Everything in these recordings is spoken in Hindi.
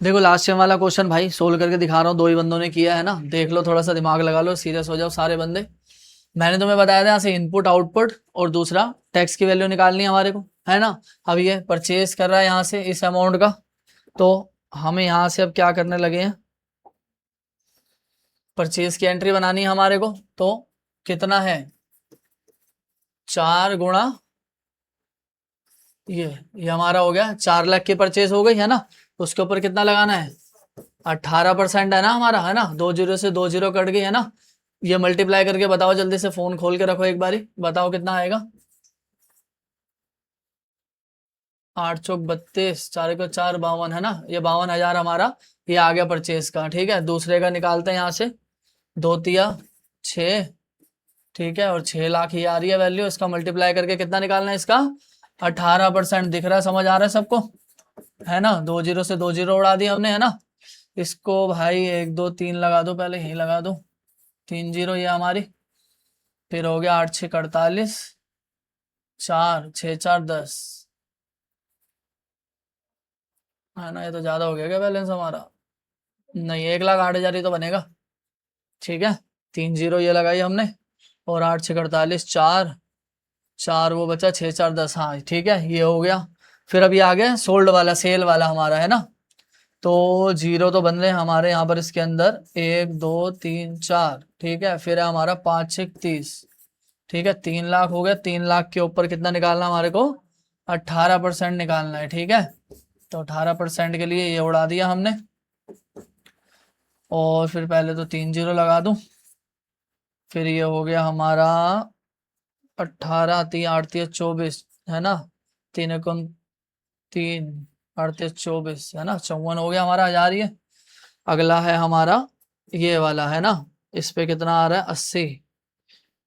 देखो लास्ट टाइम वाला क्वेश्चन भाई सोल्व करके दिखा रहा हूँ, दो ही बंदों ने किया है ना, देख लो, थोड़ा सा दिमाग लगा लो, सीरियस हो जाओ सारे बंदे। मैंने तुम्हें बताया था यहाँ से इनपुट आउटपुट और दूसरा टैक्स की वैल्यू निकालनी है हमारे को, है ना। अब ये परचेज कर रहा है यहाँ से इस अमाउंट का, तो हमें यहाँ से अब क्या करने लगे हैं, परचेज की एंट्री बनानी है हमारे को। तो कितना है, 4 गुणा ये हमारा हो गया 4 लाख की परचेज हो गई है ना। तो उसके ऊपर कितना लगाना है, 18% है ना हमारा, है ना। 2 जीरो से 2 जीरो कट गई है ना। ये मल्टीप्लाई करके बताओ जल्दी से, फोन खोल के रखो एक बारी, बताओ कितना आएगा। 8 चौक 32, 4 को 4 52 है ना, ये 52,000 हमारा ये आ गया परचेज का। ठीक है, दूसरे का निकालते हैं यहाँ से, 2 तिया 6, ठीक है, और 6 लाख ही आ रही है वैल्यू। इसका मल्टीप्लाई करके कितना निकालना है, इसका 18% दिख रहा है, समझ आ रहा है सबको, है ना। 2 जीरो से 2 जीरो उड़ा दिया हमने, है ना। इसको भाई 1 2 3 लगा दो, पहले यही लगा दो, 3 जीरो ये हमारी, फिर हो गया 8 6 48, 4 6 4 10, है ना। ये तो ज्यादा हो गया क्या बैलेंस हमारा, नहीं 1,08,000 ही तो बनेगा। ठीक है, 3 जीरो ये लगाई हमने, और 8 6 48, 4 4 वो बचा, 6 4 10, हाँ ठीक है, ये हो गया। फिर अभी आ गया सोल्ड वाला, सेल वाला हमारा, है ना। तो जीरो तो बन रहे हैं हमारे यहाँ पर इसके अंदर, 1 2 3 4, ठीक है, फिर है हमारा 5 6 30, ठीक है, 3 लाख हो गया। 3 लाख के ऊपर कितना निकालना हमारे को, 18% निकालना है। ठीक है, तो 18% के लिए ये उड़ा दिया हमने, और फिर पहले तो 3 जीरो लगा दूं, फिर ये हो गया हमारा 18 3 8 3 24, है ना, 3 3 38 24, है ना, 54 हो गया हमारा, 1,000 ये। अगला है हमारा ये वाला, है ना, इस पे कितना आ रहा है, 80।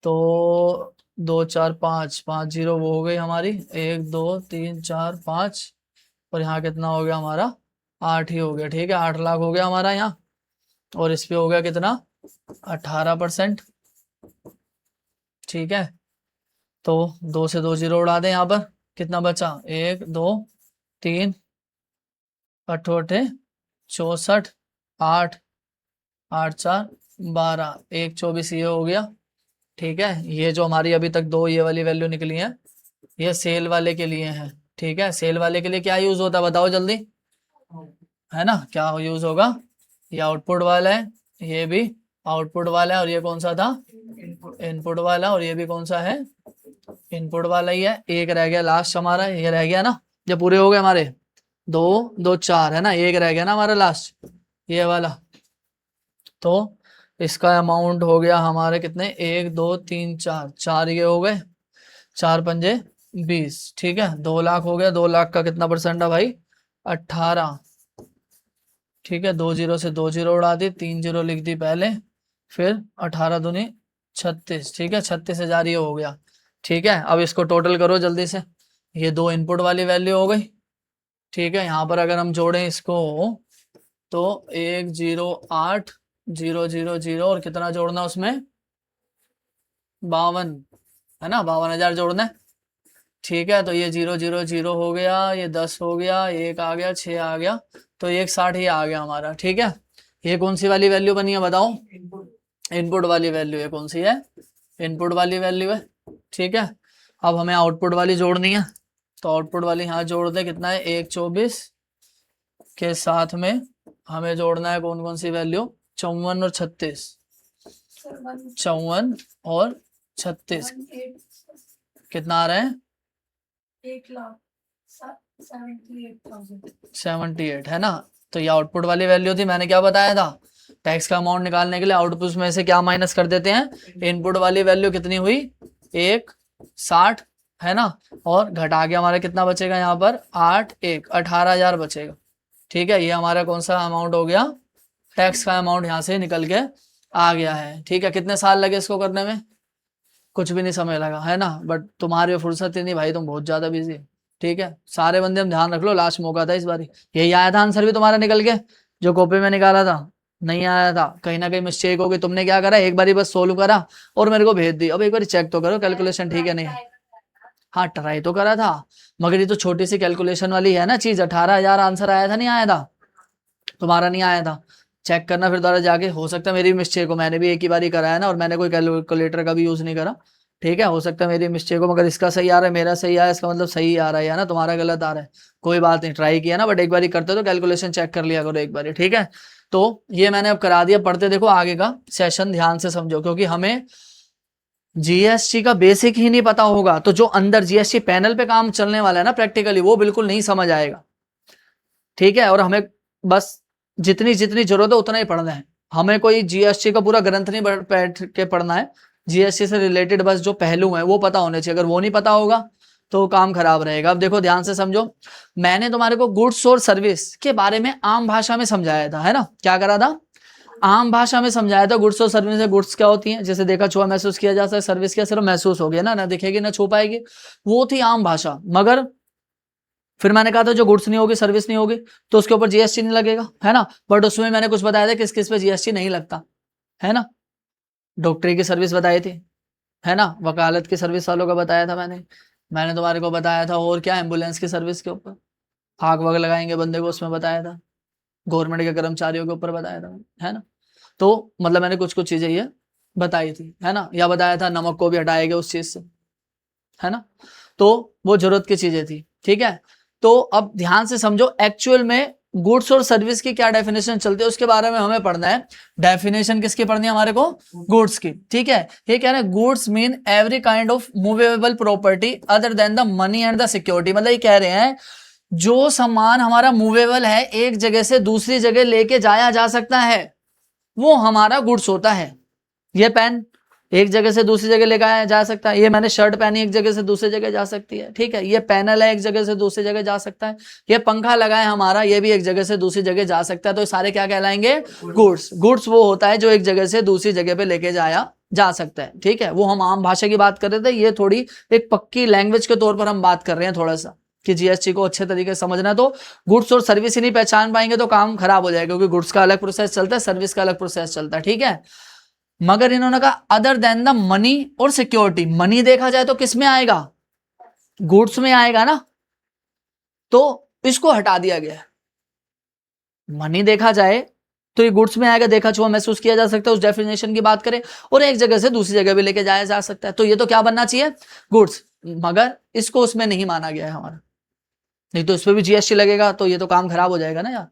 तो 2 4 5 5 जीरो वो हो गई हमारी, 1 2 3 4 5, और यहाँ कितना हो गया हमारा, 8 ही हो गया। ठीक है, 8 लाख हो गया हमारा यहाँ, और इस पे हो गया कितना, 18%। ठीक है, तो 2 से 2 जीरो उड़ा दें यहाँ पर, कितना बचा, 1 2 3 अठोटे 64, 8 8 4 12, 1 24 ये हो गया। ठीक है, ये जो हमारी अभी तक दो ये वाली वैल्यू निकली है, ये सेल वाले के लिए है। ठीक है, सेल वाले के लिए क्या यूज होता है बताओ जल्दी, है ना, क्या यूज होगा, ये आउटपुट वाला है, ये भी आउटपुट वाला है, और ये कौन सा था, इनपुट वाला, और ये भी कौन सा है, इनपुट वाला ही है। एक रह गया लास्ट हमारा, ये रह गया ना, जब पूरे हो गए हमारे 2 2 4, है ना, एक रह गया ना हमारा लास्ट ये वाला। तो इसका अमाउंट हो गया हमारे कितने, 1 2 3 4, 4 ये हो गए, 4 पंजे 20। ठीक है, 2 लाख हो गया, 2 लाख का कितना परसेंट है भाई, 18। ठीक है, 2 जीरो से 2 जीरो उड़ा दी, 3 जीरो लिख दी पहले, फिर 18 दूनी 36। ठीक है, 36,000 ये हो गया। ठीक है, अब इसको टोटल करो जल्दी से, ये दो इनपुट वाली वैल्यू हो गई। ठीक है, यहाँ पर अगर हम जोड़ें इसको, तो 108,000 और कितना जोड़ना उसमें, 52, है ना, 52,000 जोड़ना है। ठीक है, तो ये 0 0 0 हो गया, ये 10 हो गया, एक आ गया, 6 आ गया, तो 160 ही आ गया हमारा। ठीक है, ये कौन सी वाली वैल्यू बनी है बताओ, इनपुट वाली वैल्यू है, कौन सी है, इनपुट वाली वैल्यू है। ठीक है, अब हमें आउटपुट वाली जोड़नी है, तो आउटपुट वाली यहाँ जोड़ दे, कितना है, 124 के साथ में हमें जोड़ना है कौन कौन सी वैल्यू, 54 और 36, 54 और 36, कितना आ रहा है, 1,78,000 है ना। तो ये आउटपुट वाली वैल्यू थी, मैंने क्या बताया था, टैक्स का अमाउंट निकालने के लिए आउटपुट में से क्या माइनस कर देते हैं, इनपुट वाली वैल्यू कितनी हुई, 160, है ना, और घटा के हमारा कितना बचेगा यहाँ पर, 8 1 18,000 बचेगा। ठीक है, ये हमारा कौन सा अमाउंट हो गया, टैक्स का अमाउंट यहाँ से निकल के आ गया है। ठीक है, कितने साल लगे इसको करने में, कुछ भी नहीं समय लगा, है ना, बट तुम्हारी फुर्सत ही नहीं भाई, तुम बहुत ज्यादा बिजी। ठीक है, सारे बंदे हम ध्यान रख लो, लास्ट मौका था इस बारी। यही आया था आंसर भी तुम्हारा निकल के, जो कॉपी में निकाला था, नहीं आया था, कहीं ना कहीं मिस्टेक होगी। तुमने क्या करा, एक बारी बस सोल्व करा और मेरे को भेज दी, अब एक बार चेक तो करो कैलकुलेशन ठीक है नहीं। हाँ ट्राई तो करा था, मगर ये तो छोटी सी कैलकुलेशन वाली है ना चीज, 18,000 आंसर आया था, नहीं आया था, तुम्हारा नहीं आया था, चेक करना फिर दोबारा जाके, हो सकता है मेरी मिस्टेक हो, मैंने भी एक ही बार ही कराया ना, और मैंने कोई कैलकुलेटर का भी यूज नहीं करा, ठीक है, हो सकता है मेरी मिस्टेक हो, मगर इसका सही आ रहा है, मेरा सही आया, इसका मतलब सही आ रहा है, ना तुम्हारा गलत आ रहा है, कोई बात नहीं, ट्राई किया ना, बट एक बार ही करते तो कैलकुलेशन चेक कर लिया करो एक बार, ठीक है। तो ये मैंने अब करा दिया, पढ़ते देखो आगे का सेशन ध्यान से समझो, क्योंकि हमें जीएसटी का बेसिक ही नहीं पता होगा तो जो अंदर जीएसटी पैनल पे काम चलने वाला है ना प्रैक्टिकली, वो बिल्कुल नहीं समझ आएगा, ठीक है। और हमें बस जितनी जितनी जरूरत है उतना ही पढ़ना है, हमें कोई जीएसटी का पूरा ग्रंथ नहीं बैठ के पढ़ना है, जीएसटी से रिलेटेड बस जो पहलू है वो पता होने चाहिए, अगर वो नहीं पता होगा तो काम खराब रहेगा। अब देखो ध्यान से समझो, मैंने तुम्हारे को गुड्स और सर्विस के बारे में आम भाषा में समझाया था, है ना, क्या करा था, आम भाषा में समझाया था। गुड्स और सर्विस है, गुड्स क्या होती है, जैसे देखा छुआ महसूस किया जा सकता है, सर्विस क्या सिर्फ महसूस हो गया ना दिखेगी ना छू पाएगी, वो थी आम भाषा। मगर फिर मैंने कहा था जो गुड्स नहीं होगी, सर्विस नहीं होगी, तो उसके ऊपर जीएसटी नहीं लगेगा, है ना, बट उसमें मैंने कुछ बताया था किस किस पे जीएसटी नहीं लगता, है ना, डॉक्टरी की सर्विस बताई थी, है ना, वकालत की सर्विस वालों का बताया था मैंने तुम्हारे को बताया था, और क्या, एम्बुलेंस की सर्विस के ऊपर, आग वग लगाएंगे बंदे को, उसमें बताया था, गवर्नमेंट के कर्मचारियों के ऊपर बताया था, है ना। तो मतलब मैंने कुछ कुछ चीजें ये बताई थी, है ना, या बताया था नमक को भी हटाएगा उस चीज से, है ना, तो वो जरूरत की चीजें थी, ठीक है। तो अब ध्यान से समझो, एक्चुअल में गुड्स और सर्विस की क्या डेफिनेशन चलती है उसके बारे में हमें पढ़ना है। डेफिनेशन किसकी पढ़नी है हमारे को, गुड्स की, ठीक है। ये कह रहे हैं goods mean every kind of movable property other than the money and the security, मतलब ये कह रहे हैं जो सामान हमारा मूवेबल है, एक जगह से दूसरी जगह लेके जाया जा सकता है, वो हमारा गुड्स होता है। ये पेन एक जगह से दूसरी जगह ले जा सकता है, ये मैंने शर्ट पहनी एक जगह से दूसरी जगह जा सकती है, ठीक है। ये पैनल है एक जगह से दूसरी जगह जा सकता है, ये पंखा लगा है हमारा, ये भी एक जगह से दूसरी जगह जा सकता है, तो ये सारे क्या कहलाएंगे, गुड्स। गुड्स वो होता है जो एक जगह से दूसरी जगह पे लेके जाया जा सकता है, ठीक है। वो हम आम भाषा की बात कर रहे थे, ये थोड़ी एक पक्की लैंग्वेज के तौर पर हम बात कर रहे हैं, थोड़ा सा कि जीएसटी को अच्छे तरीके से समझना। तो गुड्स और सर्विस ही नहीं पहचान पाएंगे तो काम खराब हो जाएगा, क्योंकि गुड्स का अलग प्रोसेस चलता है, सर्विस का अलग प्रोसेस चलता है, ठीक है। मगर इन्होंने कहा अदर देन द मनी और सिक्योरिटी, मनी देखा जाए तो किस में आएगा, गुड्स में आएगा ना, तो इसको हटा दिया गया है। मनी देखा जाए तो ये गुड्स में आएगा, देखा छुआ महसूस किया जा सकता है, उस डेफिनेशन की बात करें, और एक जगह से दूसरी जगह भी लेके जाया जा सकता है, तो ये तो क्या बनना चाहिए, गुड्स। मगर इसको उसमें नहीं माना गया है हमारा, नहीं तो इस पर भी जीएसटी लगेगा, तो ये तो काम खराब हो जाएगा ना यार,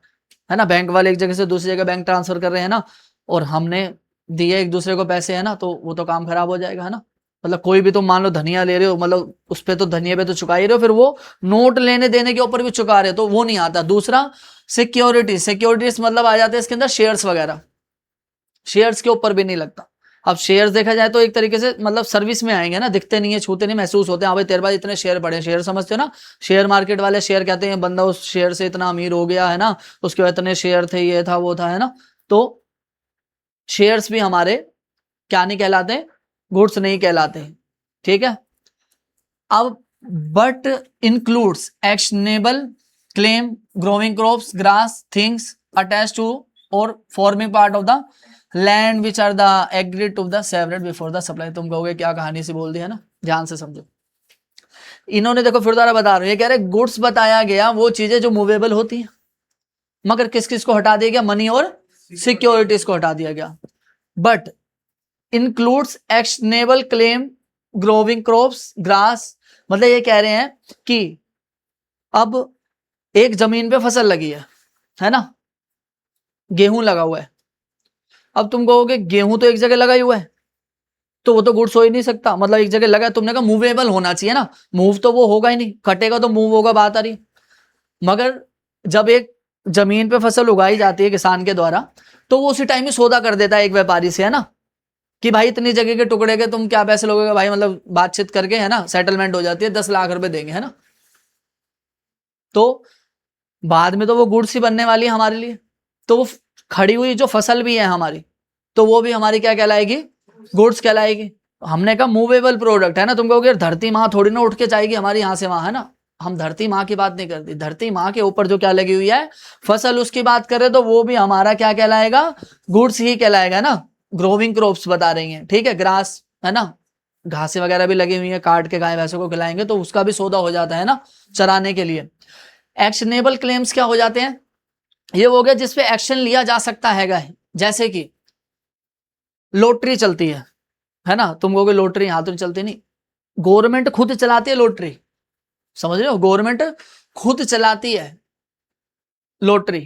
है ना। बैंक वाले एक जगह से दूसरी जगह बैंक ट्रांसफर कर रहे हैं ना, और हमने दिए एक दूसरे को पैसे, है ना, तो वो तो काम खराब हो जाएगा, है ना। मतलब कोई भी तुम मान लो धनिया ले रहे हो, मतलब उस पे तो धनिया पे तो चुका ही रहे हो, फिर वो नोट लेने देने के ऊपर भी चुका रहे हो, तो वो नहीं आता। दूसरा सिक्योरिटी, सिक्योरिटीज मतलब आ जाते हैं इसके अंदर शेयर्स वगैरह, शेयर्स के ऊपर भी नहीं लगता। अब शेयर्स देखा जाए तो एक तरीके से मतलब सर्विस में आएंगे ना, दिखते नहीं है, छूते नहीं, महसूस होते हैं, हाँ भाई तेरे पास इतने शेयर पड़े, शेयर समझते हो ना, शेयर मार्केट वाले शेयर कहते हैं बंदा उस शेयर से इतना अमीर हो गया, है ना, उसके बाद इतने शेयर थे, ये था वो था, है ना। तो शेयर्स भी हमारे क्या नहीं कहलाते, गुड्स नहीं कहलाते, ठीक है। अब but includes actionable claim, growing crops, grass, things attach to और forming part of the land which are the agreed to the severed before the supply. तुम कहोगे क्या कहानी से बोल दी, है ना, ध्यान से समझो। इन्होंने देखो फिर दोबारा बता रहे हैं, ये कह रहे गुड्स बताया गया वो चीजें जो मूवेबल होती हैं, मगर किस किस को हटा दिया गया, मनी और सिक्योरिटीज को हटा दिया गया। But includes actionable claim, growing crops, grass, मतलब ये कह रहे हैं कि अब एक जमीन पे फसल लगी है ना, गेहूं लगा हुआ है। अब तुम कहोगे गेहूं तो एक जगह लगा ही हुआ है, तो वो तो गुड्स हो ही नहीं सकता, मतलब एक जगह लगा है, तुमने कहा मूवेबल होना चाहिए ना, मूव तो वो होगा ही नहीं, कटेगा तो मूव होगा, बात आ रही। मगर जब एक जमीन पे फसल उगाई जाती है किसान के द्वारा, तो वो उसी टाइम ही सौदा कर देता है एक व्यापारी से, है ना, कि भाई इतनी जगह के टुकड़े के तुम क्या पैसे लोगे भाई, मतलब बातचीत करके, है ना, सेटलमेंट हो जाती है, 10 लाख रुपए देंगे, है ना। तो बाद में तो वो गुड्स ही बनने वाली है हमारे लिए, तो वो खड़ी हुई जो फसल भी है हमारी, तो वो भी हमारी क्या कहलाएगी, गुड्स कहलाएगी। हमने कहा मूवेबल प्रोडक्ट, है ना, तुम कहोगे धरती माँ थोड़ी ना उठ के जाएगी हमारी यहाँ से वहां, है ना, हम धरती माँ की बात नहीं करती, धरती माँ के ऊपर जो क्या लगी हुई है फसल, उसकी बात करें तो वो भी हमारा क्या कहलाएगा, गुड्स ही कहलाएगा ना। ग्रोविंग क्रॉप्स बता रही हैं, ठीक है, ग्रास, है ना, घासें वगैरह भी लगी हुई है, काट के गाय भैंसों को खिलाएंगे तो उसका भी सौदा हो जाता है ना, चराने के लिए। एक्शनेबल क्लेम्स क्या हो जाते हैं, ये हो गया जिसपे एक्शन लिया जा सकता है। जैसे कि लॉटरी चलती है ना, तुम कहोगे लॉटरी यहाँ तो नहीं चलती, नहीं, गवर्नमेंट खुद चलाती है लॉटरी, समझ रहे हो, गवर्नमेंट खुद चलाती है लॉटरी,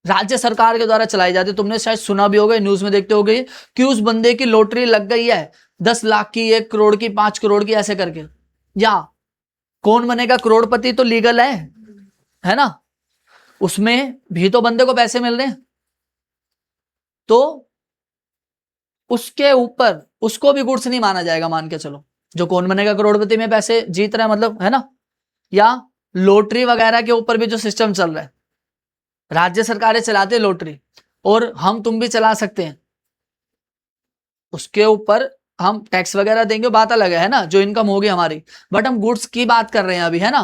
राज्य सरकार के द्वारा चलाई जाती है। तुमने शायद सुना भी होगा, न्यूज में देखते होगे कि उस बंदे की लॉटरी लग गई है 10 लाख की, 1 करोड़ की, 5 करोड़ की, ऐसे करके। या कौन बनेगा करोड़पति तो लीगल है ना, उसमें भी तो बंदे को पैसे मिल रहे हैं, तो उसके ऊपर उसको भी गुड्स नहीं माना जाएगा, मान के चलो, जो कौन बनेगा करोड़पति में पैसे जीत रहा है, मतलब, है ना। या लॉटरी वगैरह के ऊपर भी जो सिस्टम चल रहा है, राज्य सरकारें चलाते हैं लॉटरी, और हम तुम भी चला सकते हैं, उसके ऊपर हम टैक्स वगैरह देंगे, बात अलग है ना, जो इनकम होगी हमारी, बट हम गुड्स की बात कर रहे हैं अभी, है ना।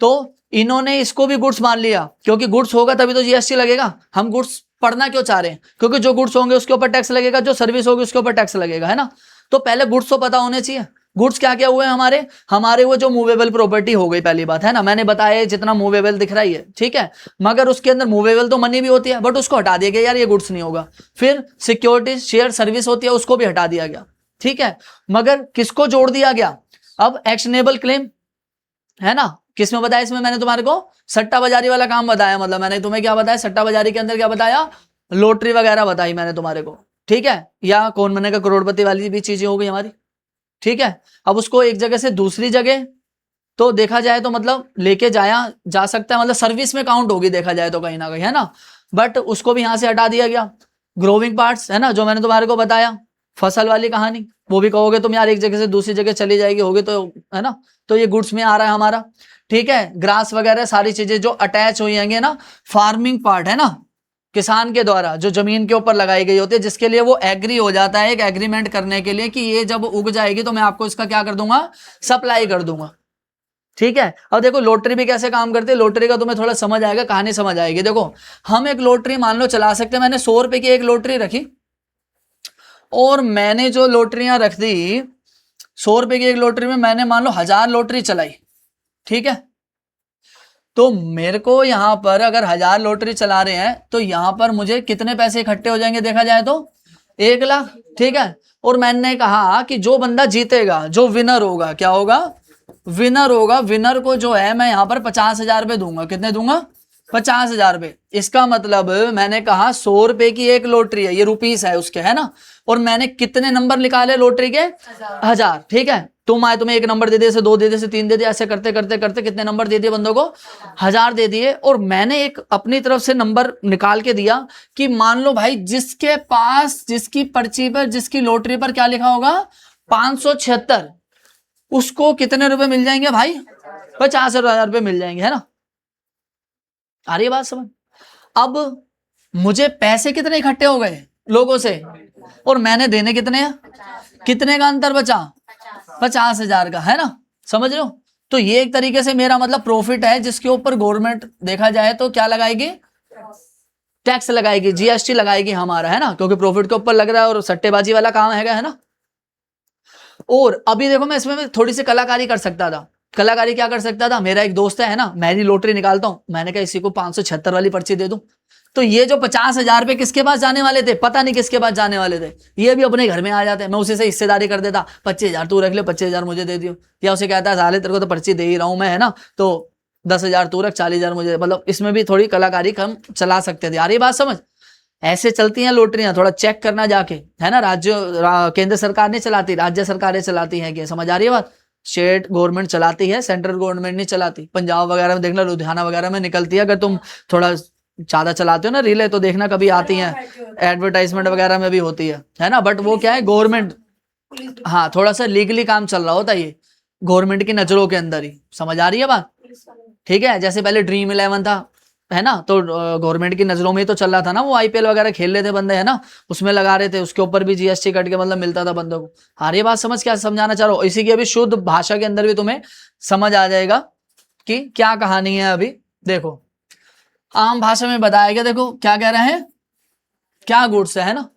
तो इन्होंने इसको भी गुड्स मान लिया, क्योंकि गुड्स होगा तभी तो जीएसटी लगेगा। हम गुड्स पढ़ना क्यों चाह रहे हैं, क्योंकि जो गुड्स होंगे उसके ऊपर टैक्स लगेगा, जो सर्विस होगी उसके ऊपर टैक्स लगेगा, है ना। तो पहले गुड्स तो पता होने चाहिए, गुड्स क्या क्या हुए हमारे वो जो मूवेबल प्रॉपर्टी हो गई, पहली बात, है ना, मैंने बताया जितना मूवेबल दिख रहा है, ठीक है, मगर उसके अंदर मूवेबल तो मनी भी होती है, बट उसको हटा दिया गया, यार ये गुड्स नहीं होगा। फिर सिक्योरिटी शेयर सर्विस होती है, उसको भी हटा दिया गया, ठीक है, मगर किसको जोड़ दिया गया, अब एक्शनेबल क्लेम, है ना। किसमें बताया, इसमें मैंने तुम्हारे को सट्टा बाजारी वाला काम बताया, मतलब मैंने तुम्हें क्या बताया, सट्टा बाजारी के अंदर क्या बताया, लॉटरी वगैरह बताई मैंने तुम्हारे को, ठीक है, या कौन बनेगा करोड़पति वाली भी चीजें हो गई हमारी, ठीक है। अब उसको एक जगह से दूसरी जगह तो देखा जाए तो मतलब लेके जाया जा सकता है, मतलब सर्विस में काउंट होगी देखा जाए तो कहीं ना कहीं, है ना, बट उसको भी यहां से हटा दिया गया। ग्रोविंग पार्ट्स, है ना, जो मैंने तुम्हारे को बताया फसल वाली कहानी, वो भी कहोगे तुम यार एक जगह से दूसरी जगह चली जाएगी होगी, तो है ना, तो ये गुड्स में आ रहा है हमारा, ठीक है। ग्रास वगैरह सारी चीजें जो अटैच हुई हैं ना, फार्मिंग पार्ट, है ना, किसान के द्वारा जो जमीन के ऊपर लगाई गई होती है, जिसके लिए वो एग्री हो जाता है एक एग्रीमेंट करने के लिए कि ये जब उग जाएगी तो मैं आपको इसका क्या कर दूंगा, सप्लाई कर दूंगा, ठीक है। अब देखो लॉटरी भी कैसे काम करती है, लॉटरी का तुम्हें थोड़ा समझ आएगा, कहानी समझ आएगी। देखो हम एक लॉटरी मान लो चला सकते हैं, मैंने 100 रुपए की एक लॉटरी रखी, और मैंने जो लॉटरियां रख दी 100 रुपए की एक लॉटरी में मैंने मान लो 1000 लॉटरी चलाई, ठीक है। तो मेरे को यहां पर अगर 1000 लॉटरी चला रहे हैं तो यहां पर मुझे कितने पैसे इकट्ठे हो जाएंगे देखा जाए तो 1 लाख, ठीक है। और मैंने कहा कि जो बंदा जीतेगा, जो विनर होगा, क्या होगा, विनर होगा, विनर को जो है मैं यहां पर 50,000 रुपए दूंगा, कितने दूंगा, 50,000 रुपए। इसका मतलब मैंने कहा 100 रुपए की एक लॉटरी है, ये रुपीस है उसके, है ना, और मैंने कितने नंबर निकाले लॉटरी के, 1000, ठीक है। तुम आए, तुम्हें 1 नंबर दे दिए, से 2 दे दिए, से 3 दे दिए, ऐसे करते करते करते कितने नंबर दे दिए बंदों को, 1000 दे दिए। और मैंने एक अपनी तरफ से नंबर निकाल के दिया कि मान लो भाई जिसके पास, जिसकी पर्ची पर, जिसकी लॉटरी पर क्या लिखा होगा, 576, उसको कितने रुपए मिल जाएंगे भाई, 50,000 रुपए मिल जाएंगे, है ना। आ रही है बात समझ। अब मुझे पैसे कितने इकट्ठे हो गए लोगों से, और मैंने देने कितने हैं, कितने का अंतर बचा, 50,000 का, है ना, समझ रहे हो। तो ये एक तरीके से मेरा मतलब प्रॉफिट है, जिसके ऊपर गवर्नमेंट देखा जाए तो क्या लगाएगी, टैक्स लगाएगी, जीएसटी लगाएगी हमारा, है ना, क्योंकि प्रॉफिट के ऊपर लग रहा है और सट्टेबाजी वाला काम है ना। और अभी देखो मैं इसमें थोड़ी सी कलाकारी कर सकता था, कलाकारी क्या कर सकता था, मेरा एक दोस्त है ना, मैं लॉटरी निकालता हूं, मैंने कहा इसी को 576 वाली पर्ची दे दूं, तो ये जो 50,000 रुपए किसके पास जाने वाले थे, पता नहीं किसके पास जाने वाले थे, ये भी अपने घर में आ जाते हैं, मैं उसी से हिस्सेदारी कर देता, 25,000 तू रख ले, 25,000 मुझे दे दियो, या उसे कहता है साले तेरे को तो पर्ची दे ही रहा हूं मैं, है ना, तो 10,000 तू रख, 40,000 मुझे, मतलब इसमें भी थोड़ी कलाकारी हम चला सकते थे। यार ये बात समझ, ऐसे चलती हैं लॉटरियां, थोड़ा चेक करना जाके, है ना। केंद्र सरकार नहीं चलाती, राज्य सरकारें चलाती हैं, क्या समझ आ रही है बात, स्टेट गवर्नमेंट चलाती है, सेंट्रल गवर्नमेंट नहीं चलाती। पंजाब वगैरह में देखना, लुधियाना वगैरह में निकलती है, अगर तुम थोड़ा ज्यादा चलाते हो ना रीले तो देखना कभी आती हैं, एडवर्टाइजमेंट वगैरह में भी होती है ना, बट वो क्या है गवर्नमेंट, हाँ थोड़ा सा लीगली काम चल रहा होता है ये, गवर्नमेंट की नजरों के अंदर ही, समझ आ रही है बात, ठीक है। जैसे पहले ड्रीम 11 था, है ना, तो गवर्नमेंट की नजरों में ही तो चल रहा था ना, वो आईपीएल वगैरह खेल रहे थे बंदे, है ना, उसमें लगा रहे थे, उसके ऊपर भी जीएसटी कट के मतलब मिलता था बंदों को। हाँ ये बात समझ, क्या समझाना चाह रहा हूँ, इसी की अभी शुद्ध भाषा के अंदर भी तुम्हें समझ आ जाएगा कि क्या कहानी है। अभी देखो आम भाषा में बताया गया, देखो क्या कह रहे हैं, क्या गुड्स है ना,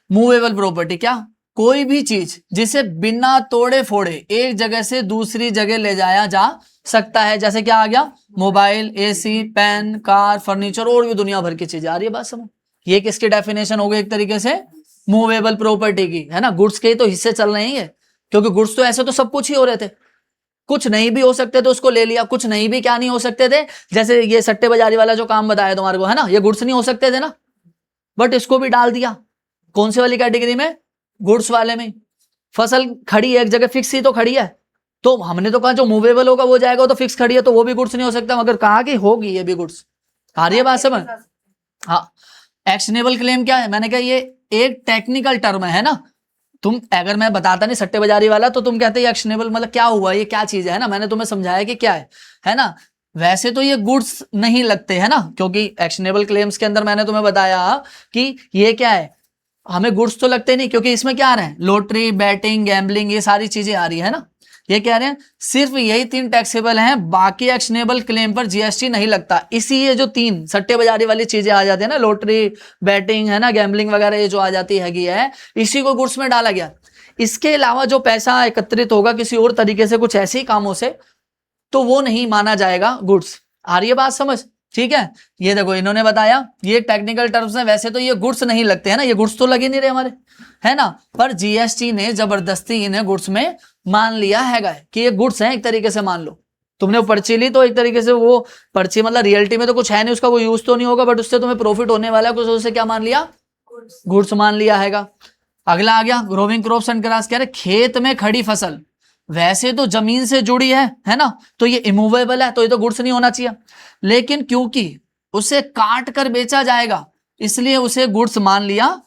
मूवेबल प्रॉपर्टी, क्या कोई भी चीज जिसे बिना तोड़े फोड़े एक जगह से दूसरी जगह ले जाया जा सकता है, जैसे क्या आ गया, mobile, AC, pen, car, furniture और भी दुनिया भर की चीजें। आ रही है बात समझ? ये किसकी डेफिनेशन हो गई? एक तरीके से मूवेबल प्रॉपर्टी की, है ना। गुड्स के ही तो हिस्से चल रहे हैं ये, क्योंकि गुड्स तो ऐसे तो सब कुछ ही हो रहे थे, कुछ नहीं भी हो सकते थे उसको ले लिया, कुछ नहीं भी क्या नहीं हो सकते थे, जैसे ये सट्टे बाजारी वाला जो काम बताया तुम्हारे को, है ना, ये गुड्स नहीं हो सकते थे ना, बट इसको भी डाल दिया कौन से वाली कैटेगरी में? गुड्स वाले में। फसल खड़ी है एक जगह, फिक्स ही तो खड़ी है, तो हमने तो कहा जो मूवेबल होगा वो जाएगा, तो फिक्स खड़ी है तो वो भी गुड्स नहीं हो सकता, मगर कहा कि होगी ये भी गुड्स। आ रही है बात समझ? हाँ। एक्शनेबल क्लेम क्या है? मैंने कहा ये एक टेक्निकल टर्म है ना, तुम अगर मैं बताता नहीं सट्टे बाजारी वाला तो तुम कहते एक्शनेबल मतलब क्या हुआ, ये क्या चीज है ना, मैंने तुम्हें समझाया कि क्या है ना। वैसे तो ये गुड्स नहीं लगते है ना, क्योंकि एक्शनेबल क्लेम्स के अंदर मैंने तुम्हें बताया कि ये क्या है, हमें गुड्स तो लगते नहीं, क्योंकि इसमें क्या आ रहे हैं, लॉटरी, बैटिंग, गैम्बलिंग, ये सारी चीजें आ रही है ना। ये कह रहे हैं सिर्फ यही 3 टैक्सेबल हैं, बाकी एक्शनेबल क्लेम पर जीएसटी नहीं लगता। इसी ये जो 3 सट्टे बाजारी वाली चीजें आ जाती है ना, लॉटरी, बैटिंग, है ना, गैम्बलिंग वगैरह, ये जो आ जाती है इसी को गुड्स में डाला गया। इसके अलावा जो पैसा एकत्रित होगा किसी और तरीके से, कुछ ऐसे ही कामों से, तो वो नहीं माना जाएगा गुड्स। आ रही है बात समझ? ठीक है। ये देखो इन्होंने बताया, ये टेक्निकल टर्म्स में, वैसे तो ये गुड्स नहीं लगते हैं ना, ये गुड्स तो लगे नहीं रहे हमारे, है ना, पर जीएसटी ने जबरदस्ती इन्हें गुड्स में मान लिया है कि ये गुड्स हैं, एक तरीके से मान लो। तुमने वो पर्ची ली तो एक तरीके से वो पर्ची मतलब रियलिटी में तो कुछ है नहीं, उसका कोई यूज तो नहीं होगा, बट उससे तुम्हें प्रॉफिट होने वाला है, कुछ उससे क्या मान लिया, गुड्स मान लिया हैगा। अगला आ गया ग्रोविंग क्रॉप्स एंड ग्रास, कह रहे खेत में खड़ी फसल वैसे तो जमीन से जुड़ी है ना, तो ये इमूवेबल है, तो ये तो गुड्स नहीं होना चाहिए, लेकिन क्योंकि उसे काट कर बेचा जाएगा इसलिए उसे गुड्स मान लिया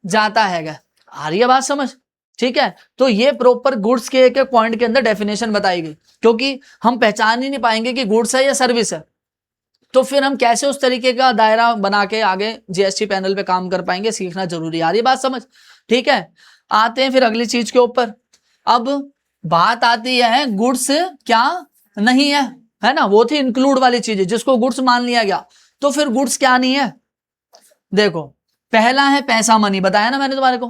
जाता है। आ रही है बात समझ? ठीक है। तो ये प्रॉपर गुड्स के एक एक पॉइंट के अंदर डेफिनेशन बताई गई, क्योंकि हम पहचान ही नहीं पाएंगे कि गुड्स है या सर्विस है, तो फिर हम कैसे उस तरीके का दायरा बना के आगे जीएसटी पैनल पे काम कर पाएंगे, सीखना जरूरी है। आ रही है बात समझ? ठीक है। आते हैं फिर अगली चीज के ऊपर। अब बात आती है गुड्स क्या नहीं है ना, वो थी इंक्लूड वाली चीज जिसको गुड्स मान लिया गया, तो फिर गुड्स क्या नहीं है? देखो पहला है पैसा, मनी, बताया ना मैंने तुम्हारे को,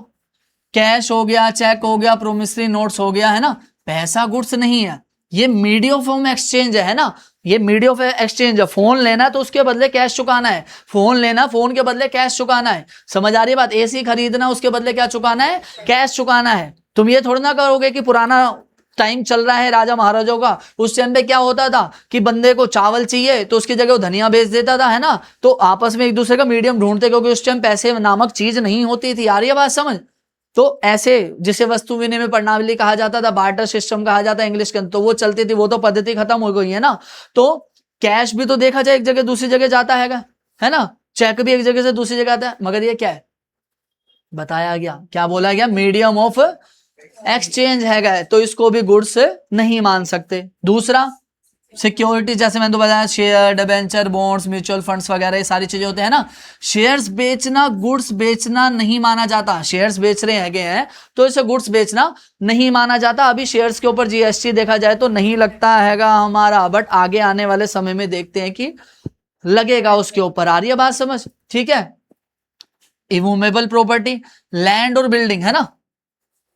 कैश हो गया, चेक हो गया, प्रोमिसरी नोट्स हो गया, है ना, पैसा गुड्स नहीं है, ये मीडियम ऑफ एक्सचेंज है ना, ये मीडियम ऑफ एक्सचेंज है। फोन लेना तो उसके बदले कैश चुकाना है, फोन लेना फोन के बदले कैश चुकाना है, समझ आ रही है बात? एसी खरीदना उसके बदले क्या चुकाना है, कैश चुकाना है। तुम ये थोड़ा ना करोगे कि पुराना टाइम चल रहा है राजा महाराजाओं का, उस टाइम पे क्या होता था कि बंदे को चावल चाहिए तो उसकी जगह वो धनिया बेच देता था, है ना, तो आपस में एक दूसरे का मीडियम ढूंढते, क्योंकि उस टाइम पैसे नामक चीज नहीं होती थी। आ रही है बात समझ? तो ऐसे जिसे वस्तु विनिमय प्रणाली कहा जाता था, बार्टर सिस्टम कहा जाता है इंग्लिश के अंदर, तो वो चलती थी, वो तो पद्धति खत्म हो गई है ना। तो कैश भी तो देखा जाए एक जगह दूसरी जगह जाता है ना, चेक भी एक जगह से दूसरी जगह आता है, मगर ये क्या है बताया गया, क्या बोला गया, मीडियम ऑफ एक्सचेंज है, तो इसको भी गुड्स नहीं मान सकते। दूसरा सिक्योरिटी, जैसे मैंने तो बताया share, debenture, bonds, mutual funds वगैरह ये सारी चीजें होते हैं ना, शेयर्स बेचना गुड्स बेचना नहीं माना जाता। शेयर्स बेच रहे हैं तो इसे गुड्स बेचना नहीं माना जाता। अभी शेयर्स के ऊपर जीएसटी देखा जाए तो नहीं लगता हैगा हमारा, बट आगे आने वाले समय में देखते हैं कि लगेगा उसके ऊपर। आ रही है बात समझ? ठीक है। इमूवेबल प्रॉपर्टी, लैंड और बिल्डिंग, है ना,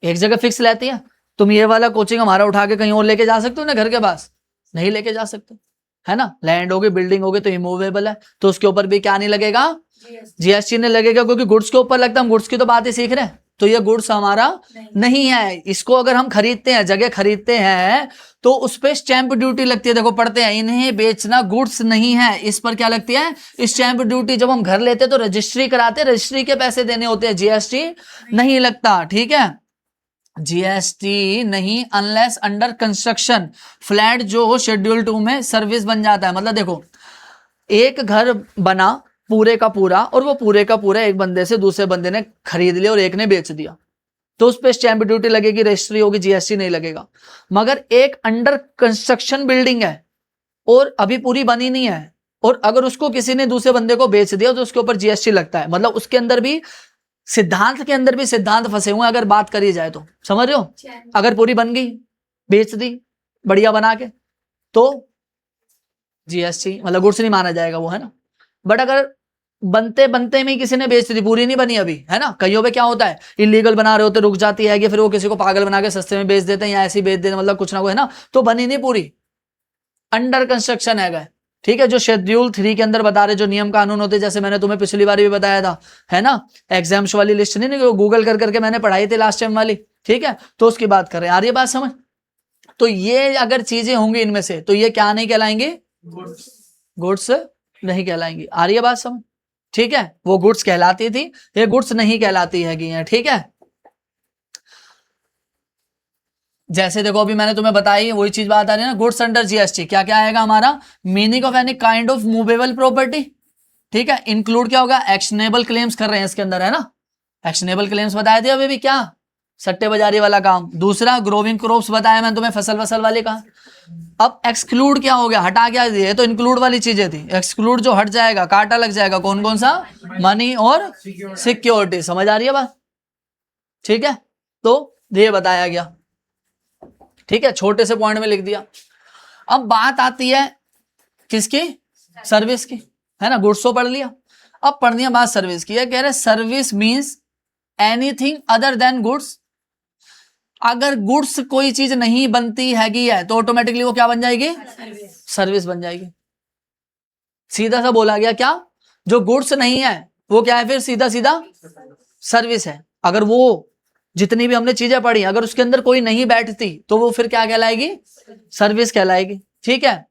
एक जगह फिक्स रहती है। तुम ये वाला कोचिंग हमारा उठा के कहीं और लेके जा सकते हो ना, घर के पास नहीं लेके जा सकते, है ना। लैंड होगी, बिल्डिंग होगी तो इमूवेबल है, तो उसके ऊपर भी क्या नहीं लगेगा, जीएसटी नहीं लगेगा, क्योंकि गुड्स के ऊपर लगता है। हम गुड्स की तो बात ही सीख रहे हैं, तो ये गुड्स हमारा नहीं है। इसको अगर हम खरीदते हैं, जगह खरीदते हैं, तो उस पर स्टैंप ड्यूटी लगती है। देखो पढ़ते हैं, इन्हें बेचना गुड्स नहीं है, इस पर क्या लगती है, स्टैंप ड्यूटी। जब हम घर लेते हैं तो रजिस्ट्री कराते हैं, रजिस्ट्री के पैसे देने होते हैं, जीएसटी नहीं लगता। ठीक है, जीएसटी नहीं अनलेस अंडर कंस्ट्रक्शन फ्लैट जो शेड्यूल 2 में सर्विस बन जाता है। मतलब देखो एक घर बना पूरे का पूरा, और वो पूरे का पूरा एक बंदे से दूसरे बंदे ने खरीद लिया और एक ने बेच दिया, तो उस पर स्टैंप ड्यूटी लगेगी, रजिस्ट्री होगी, जीएसटी नहीं लगेगा। मगर एक अंडर कंस्ट्रक्शन बिल्डिंग है और अभी पूरी बनी नहीं है, और अगर उसको किसी ने दूसरे बंदे को बेच दिया तो उसके ऊपर जीएसटी लगता है। मतलब उसके अंदर भी सिद्धांत के अंदर भी सिद्धांत फंसे हुए, अगर बात करी जाए तो, समझ रहे हो। अगर पूरी बन गई, बेच दी बढ़िया बना के, तो जीएसटी मतलब गुड्स नहीं माना जाएगा वो, है ना। बट अगर बनते बनते में ही किसी ने बेच दी, पूरी नहीं बनी अभी, है ना। कईयों पे क्या होता है, इलीगल बना रहे होते, रुक जाती है, फिर वो किसी को पागल बना के सस्ते में बेच देते हैं या ऐसे ही बेच देते हैं, मतलब कुछ ना कुछ, है ना। तो बनी नहीं पूरी, अंडर कंस्ट्रक्शन है। ठीक है, जो शेड्यूल 3 के अंदर बता रहे जो नियम कानून होते, जैसे मैंने तुम्हें पिछली बार भी बताया था, है ना, एग्जाम्स वाली लिस्ट नहीं गूगल कर करके मैंने पढ़ाई थी लास्ट टाइम वाली। ठीक है, तो उसकी बात कर रहे हैं, आ रही है बात समझ। तो ये अगर चीजें होंगी इनमें से, तो ये क्या नहीं कहलाएंगे, गुड्स नहीं कहलाएंगी। आ रही है बात समझ। ठीक है, वो गुड्स कहलाती थी, ये गुड्स नहीं कहलाती है। ठीक है, जैसे देखो अभी मैंने तुम्हें बताई वही चीज बात आ रही है ना, गुड्स अंडर जीएसटी क्या क्या आएगा हमारा, meaning of any kind of movable property. ठीक है, इंक्लूड क्या होगा, एक्शनेबल क्लेम्स कर रहे हैं इसके अंदर, है ना। एक्शनेबल क्लेम्स बताए थे अभी भी, क्या सट्टे बाजारी वाला काम। दूसरा ग्रोविंग क्रॉप्स बताया मैंने तुम्हें, फसल वसल वाले कहा। अब एक्सक्लूड क्या हो गया, हटा क्या दिए, तो इंक्लूड वाली चीजें थी, एक्सक्लूड जो हट जाएगा, काटा लग जाएगा, कौन कौन सा, मनी और सिक्योरिटी। समझ आ रही है बात। ठीक है, तो ये बताया गया। ठीक है, छोटे से पॉइंट में लिख दिया। अब बात आती है किसकी, सर्विस की, है ना। गुड्स तो पढ़ लिया, अब पढ़नी है बात सर्विस की। कह रहे service means anything other than goods. अगर गुड्स कोई चीज नहीं बनती है तो ऑटोमेटिकली वो क्या बन जाएगी, सर्विस बन जाएगी। सीधा सा बोला गया, क्या जो गुड्स नहीं है वो क्या है, फिर सीधा सीधा सर्विस है। अगर वो जितनी भी हमने चीजें पढ़ी, अगर उसके अंदर कोई नहीं बैठती तो वो फिर क्या कहलाएगी, सर्विस कहलाएगी। ठीक है,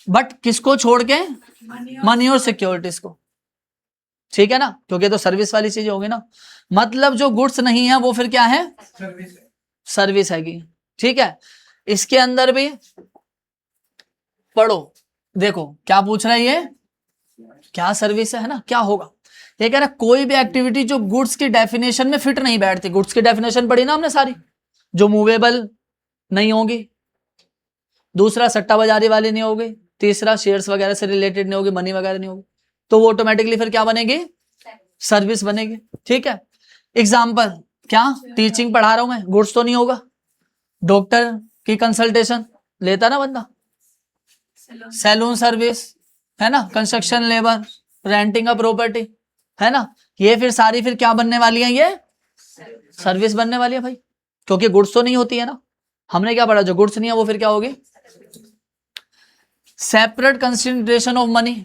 बट किसको छोड़ के, मनी और सिक्योरिटीज को। ठीक है ना, क्योंकि तो सर्विस वाली चीज होगी ना। मतलब जो गुड्स नहीं है वो फिर क्या है, सर्विस है। ठीक है, इसके अंदर भी पढ़ो, देखो क्या पूछ रहा है ये, क्या सर्विस है ना, क्या होगा। ये कह रहा कोई भी एक्टिविटी जो गुड्स की डेफिनेशन में फिट नहीं बैठती। गुड्स की डेफिनेशन पढ़ी ना हमने सारी, जो मूवेबल नहीं होगी, दूसरा सट्टा बाजारी वाली नहीं होगी, तीसरा शेयर्स वगैरह से रिलेटेड नहीं होगी, मनी वगैरह नहीं होगी, तो वो ऑटोमेटिकली फिर क्या बनेगी, सर्विस बनेगी। ठीक है, एग्जाम्पल क्या, टीचिंग पढ़ा रहा हूं मैं, गुड्स तो नहीं होगा। डॉक्टर की कंसल्टेशन लेता ना बंदा, सैलून सर्विस, है ना, construction labour, renting a property, है ना, ये फिर सारी फिर क्या बनने वाली है, ये सर्विस बनने वाली है भाई, क्योंकि गुड्स तो नहीं होती है ना। हमने क्या पढ़ा, जो गुड्स नहीं है वो फिर क्या होगी, सेपरेट कंसिडरेशन ऑफ मनी।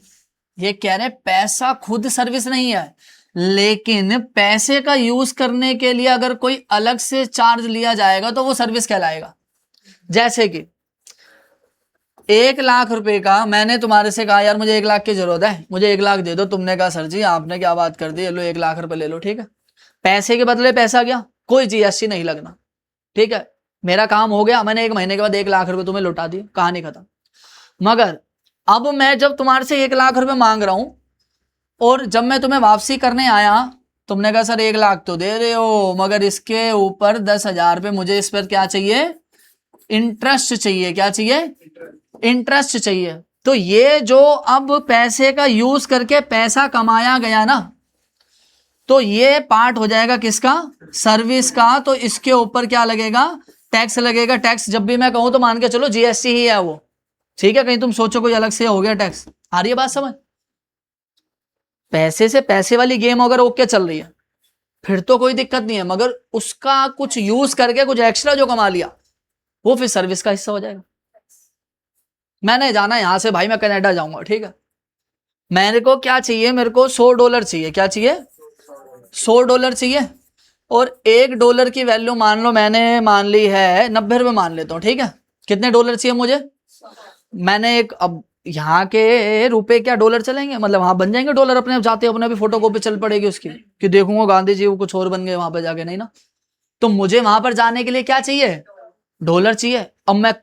ये कह रहे पैसा खुद सर्विस नहीं है, लेकिन पैसे का यूज करने के लिए अगर कोई अलग से चार्ज लिया जाएगा तो वो सर्विस कहलाएगा। जैसे कि 1 लाख रुपए का मैंने तुम्हारे से कहा, यार मुझे 1 लाख की जरूरत है, मुझे 1 लाख दे दो। तुमने कहा सर जी आपने क्या बात कर दी, लो 1 लाख रुपए ले लो। ठीक है, पैसे के बदले पैसा गया, कोई जीएसटी नहीं लगना। ठीक है, मेरा काम हो गया, मैंने 1 महीने के बाद 1 लाख रुपए तुम्हें लौटा दिए, कहानी खत्म। मगर अब मैं जब तुम्हारे से 1 लाख रुपए मांग रहा हूं और जब मैं तुम्हें वापसी करने आया, तुमने कहा सर 1 लाख तो दे रहे हो, मगर इसके ऊपर 10,000 रुपए मुझे इस पर क्या चाहिए, इंटरेस्ट चाहिए। क्या चाहिए, इंटरेस्ट चाहिए। तो ये जो अब पैसे का यूज करके पैसा कमाया गया ना, तो ये पार्ट हो जाएगा किसका, सर्विस का। तो इसके ऊपर क्या लगेगा, टैक्स लगेगा। टैक्स जब भी मैं कहूं तो मान के चलो जीएसटी ही है वो। ठीक है, कहीं तुम सोचो कोई अलग से हो गया टैक्स। आ रही है बात समझ। पैसे से पैसे वाली गेम अगर ओके चल रही है फिर तो कोई दिक्कत नहीं है, मगर उसका कुछ यूज करके कुछ एक्स्ट्रा जो कमा लिया वो फिर सर्विस का हिस्सा हो जाएगा। मैंने जाना यहां से भाई, मैं कनाडा जाऊंगा। ठीक है, मेरे को क्या चाहिए, मेरे को $100 चाहिए। क्या चाहिए, $100 चाहिए। और $1 की वैल्यू मान लो मैंने मान ली है 90 रुपए मान लेता हूँ। ठीक है, कितने डॉलर चाहिए मुझे, मैंने एक, अब यहाँ के रुपए क्या डॉलर चलेंगे, मतलब वहां बन जाएंगे डॉलर अपने आप, जाते अपने भी फोटो कॉपी चल पड़ेगी उसकी, कि देखूंगा गांधी जी वो कुछ और बन गए वहां पे जाके, नहीं ना। तो मुझे वहां पर जाने के लिए क्या चाहिए, डॉलर चाहिए। अब मैं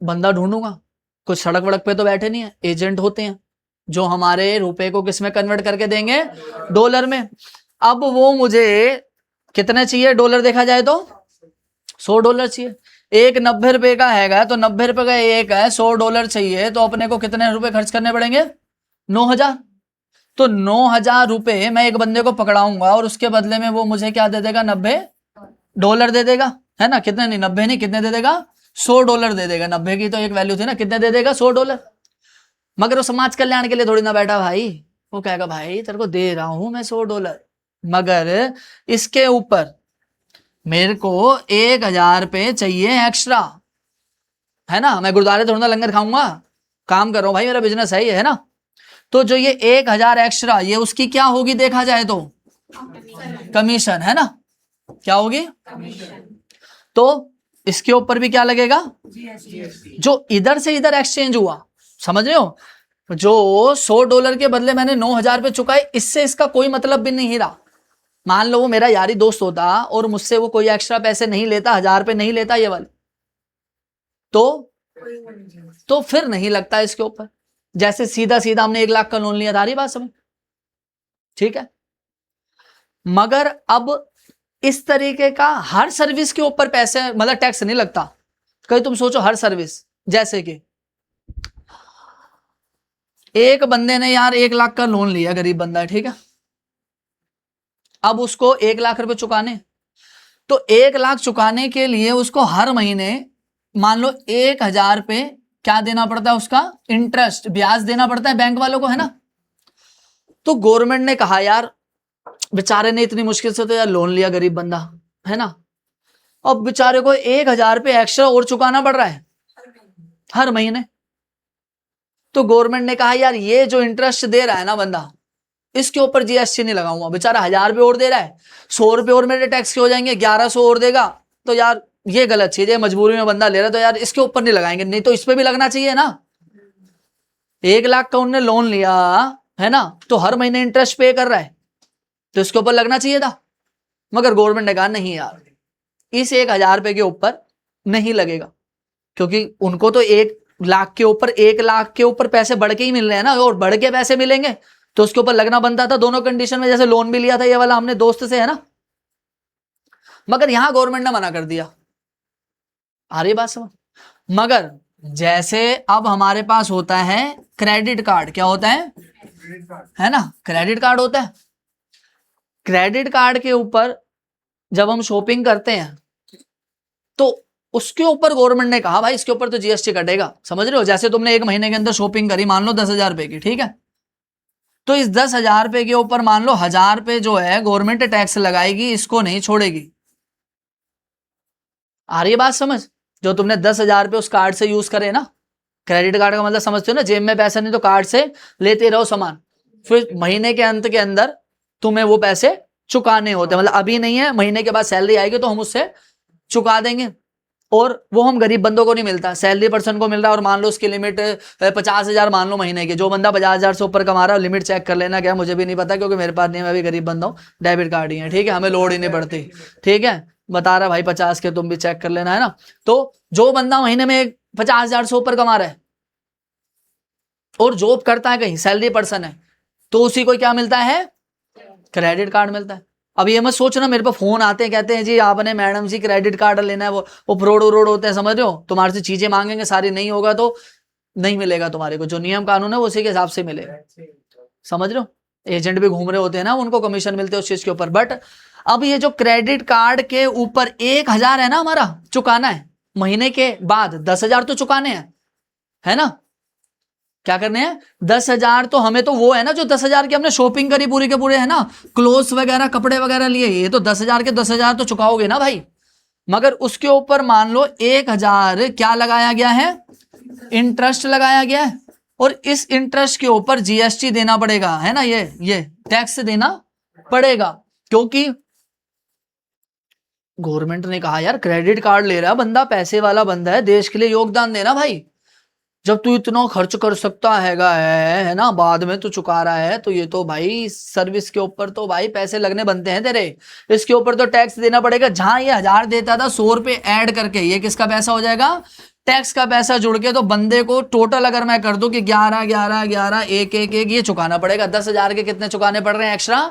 बंदा ढूंढूंगा, कुछ सड़क वड़क पे तो बैठे नहीं है, एजेंट होते हैं जो हमारे रुपए को किस में कन्वर्ट करके देंगे, डॉलर में। अब वो मुझे कितने चाहिए डॉलर, देखा जाए तो $100 चाहिए। एक 90 रुपए का हैगा, तो 90 रुपए का एक है, $100 चाहिए, तो अपने को कितने रुपए खर्च करने पड़ेंगे, 9,000। तो 9,000 रुपए मैं एक बंदे को पकड़ाऊंगा और उसके बदले में वो मुझे क्या दे देगा, $90 दे देगा, है ना। कितने नहीं, 90 नहीं, कितने दे देगा, $100 दे देगा। 90 की तो एक वैल्यू थी ना, कितने दे देगा, $100। मगर वो समाज कल्याण के लिए थोड़ी ना बैठा भाई, वो कहेगा भाई तेरे को दे रहा हूं मैं $100, मगर इसके ऊपर मेरे को 1000 पे चाहिए एक्स्ट्रा, है ना। मैं गुरुद्वारे थोड़ा लंगर खाऊंगा, काम कर रहा हूं भाई, मेरा बिजनेस है ना। तो जो ये 1000 एक्स्ट्रा, ये उसकी क्या होगी देखा जाए तो कमीशन, है ना। क्या होगी? तो इसके ऊपर भी क्या लगेगा? जो इधर से इधर एक्सचेंज हुआ, समझ रहे हो, जो $100 के बदले मैंने 9000 पे चुकाए, इससे इसका कोई मतलब भी नहीं रहा। मान लो वो मेरा यारी दोस्त होता और मुझसे वो कोई एक्स्ट्रा पैसे नहीं लेता, 1000 पे नहीं लेता ये वाले, तो फिर नहीं लगता इसके ऊपर। जैसे सीधा सीधा हमने 1 लाख का लोन लिया था, रही बात समझ, ठीक है। मगर अब इस तरीके का हर सर्विस के ऊपर पैसे मतलब टैक्स नहीं लगता। कहीं तुम सोचो हर सर्विस, जैसे कि एक बंदे ने यार 1 लाख का लोन लिया, गरीब बंदा है, ठीक है। अब उसको 1 लाख रुपए चुकाने, तो 1 लाख चुकाने के लिए उसको हर महीने मान लो 1000 पे क्या देना पड़ता है, उसका इंटरेस्ट, ब्याज देना पड़ता है बैंक वालों को, है ना। तो गवर्नमेंट ने कहा यार बेचारे ने इतनी मुश्किल से तो यार लोन लिया, गरीब बंदा है ना, अब बेचारे को 1000 पे एक्स्ट्रा और चुकाना पड़ रहा है हर महीने। तो गवर्नमेंट ने कहा यार ये जो इंटरेस्ट दे रहा है ना बंदा, इसके ऊपर जीएसटी नहीं लगाऊंगा, बेचारा 1000 रुपये और दे रहा है, 100 रुपये और मेरे टैक्स के हो जाएंगे, 1100 और देगा, तो यार ये गलत चीज है, मजबूरी में बंदा ले रहा है, तो यार इसके ऊपर नहीं लगाएंगे, नहीं तो इस पे भी लगना चाहिए ना। 1 लाख का उनने लोन लिया है ना, तो हर महीने इंटरेस्ट पे कर रहा है, तो इसके ऊपर लगना चाहिए था। मगर गवर्नमेंट ने कहा नहीं यार, इस 1000 रुपये के ऊपर नहीं लगेगा, क्योंकि उनको तो 1 लाख के ऊपर 1 लाख के ऊपर पैसे बढ़ के ही मिल रहे हैं ना, और बढ़ के पैसे मिलेंगे तो उसके ऊपर लगना बनता था दोनों कंडीशन में, जैसे लोन भी लिया था ये वाला हमने दोस्त से, है ना। मगर यहां गवर्नमेंट ने मना कर दिया, आ रही बात समझ। मगर जैसे अब हमारे पास होता है क्रेडिट कार्ड, क्या होता है ना, क्रेडिट कार्ड होता है। क्रेडिट कार्ड के ऊपर जब हम शॉपिंग करते हैं तो उसके ऊपर गवर्नमेंट ने कहा भाई इसके ऊपर तो जीएसटी कटेगा, समझ रहे हो। जैसे तुमने 1 महीने के अंदर शॉपिंग करी, मान लो 10,000 रुपए की, ठीक है, तो इस 10,000 रुपए के ऊपर मान लो 1000 रुपए जो है गवर्नमेंट टैक्स लगाएगी, इसको नहीं छोड़ेगी। आ रही है बात समझ। जो तुमने 10,000 रुपए उस कार्ड से यूज करे ना, क्रेडिट कार्ड का मतलब समझते हो ना, जेब में पैसा नहीं तो कार्ड से लेते रहो सामान, फिर महीने के अंत के अंदर तुम्हें वो पैसे चुकाने होते हैं। मतलब अभी नहीं है, महीने के बाद सैलरी आएगी तो हम उससे चुका देंगे, और वो हम गरीब बंदों को नहीं मिलता, सैलरी पर्सन को मिल रहा है। और मान लो उसकी लिमिट 50,000 मान लो महीने की, जो बंदा 50,000 से ऊपर कमा रहा है लिमिट चेक कर लेना, क्या मुझे भी नहीं पता क्योंकि मेरे पास नहीं है, मैं भी गरीब बंदा हूँ, डेबिट कार्ड ही है, ठीक है, हमें लोड ही नहीं पड़ती, ठीक है, बता रहा भाई 50 के, तुम भी चेक कर लेना, है ना। तो जो बंदा महीने में 50,000 से ऊपर कमा रहा है और जॉब करता है कहीं, सैलरी पर्सन है, तो उसी को क्या मिलता है, क्रेडिट कार्ड मिलता है। अब ये मत सोचना मेरे पास फोन आते हैं कहते हैं जी आपने मैडम जी क्रेडिट कार्ड लेना है, वो फ्रॉड व्रॉड होते हैं, समझ रहे हो, तुम्हारे से चीजें मांगेंगे सारी, नहीं होगा तो नहीं मिलेगा तुम्हारे को, जो नियम कानून है वो उसी के हिसाब से मिलेगा, समझ रहे हो। एजेंट भी घूम रहे होते हैं ना, उनको कमीशन मिलते हैं उस चीज के ऊपर। बट अब ये जो क्रेडिट कार्ड के ऊपर 1000 है ना हमारा चुकाना है, महीने के बाद 10,000 तो चुकाने हैं, है ना। क्या करने हैं 10,000, तो हमें तो वो है ना जो 10,000 की हमने शॉपिंग करी पूरी के पूरे, है ना, क्लोथ्स वगैरह कपड़े वगैरह लिए, ये तो 10,000 के 10,000 तो चुकाओगे ना भाई। मगर उसके ऊपर मान लो 1,000 क्या लगाया गया है, इंटरेस्ट लगाया गया है, और इस इंटरेस्ट के ऊपर जीएसटी देना पड़ेगा, है ना, ये टैक्स देना पड़ेगा, क्योंकि गवर्नमेंट ने कहा यार क्रेडिट कार्ड ले रहा है बंदा, पैसे वाला बंदा है, देश के लिए योगदान देना भाई, जब तू इतना खर्च कर सकता है ना, बाद में तू चुका रहा है, तो ये तो भाई सर्विस के ऊपर तो भाई पैसे लगने बनते हैं तेरे, इसके ऊपर तो टैक्स देना पड़ेगा। जहां ये 1000 देता था 100 रुपए ऐड करके, ये किसका पैसा हो जाएगा, टैक्स का पैसा जुड़ के, तो बंदे को टोटल अगर मैं कर दूं कि 11 एक ये चुकाना पड़ेगा। 10,000 के कितने चुकाने पड़ रहे हैं एक्स्ट्रा,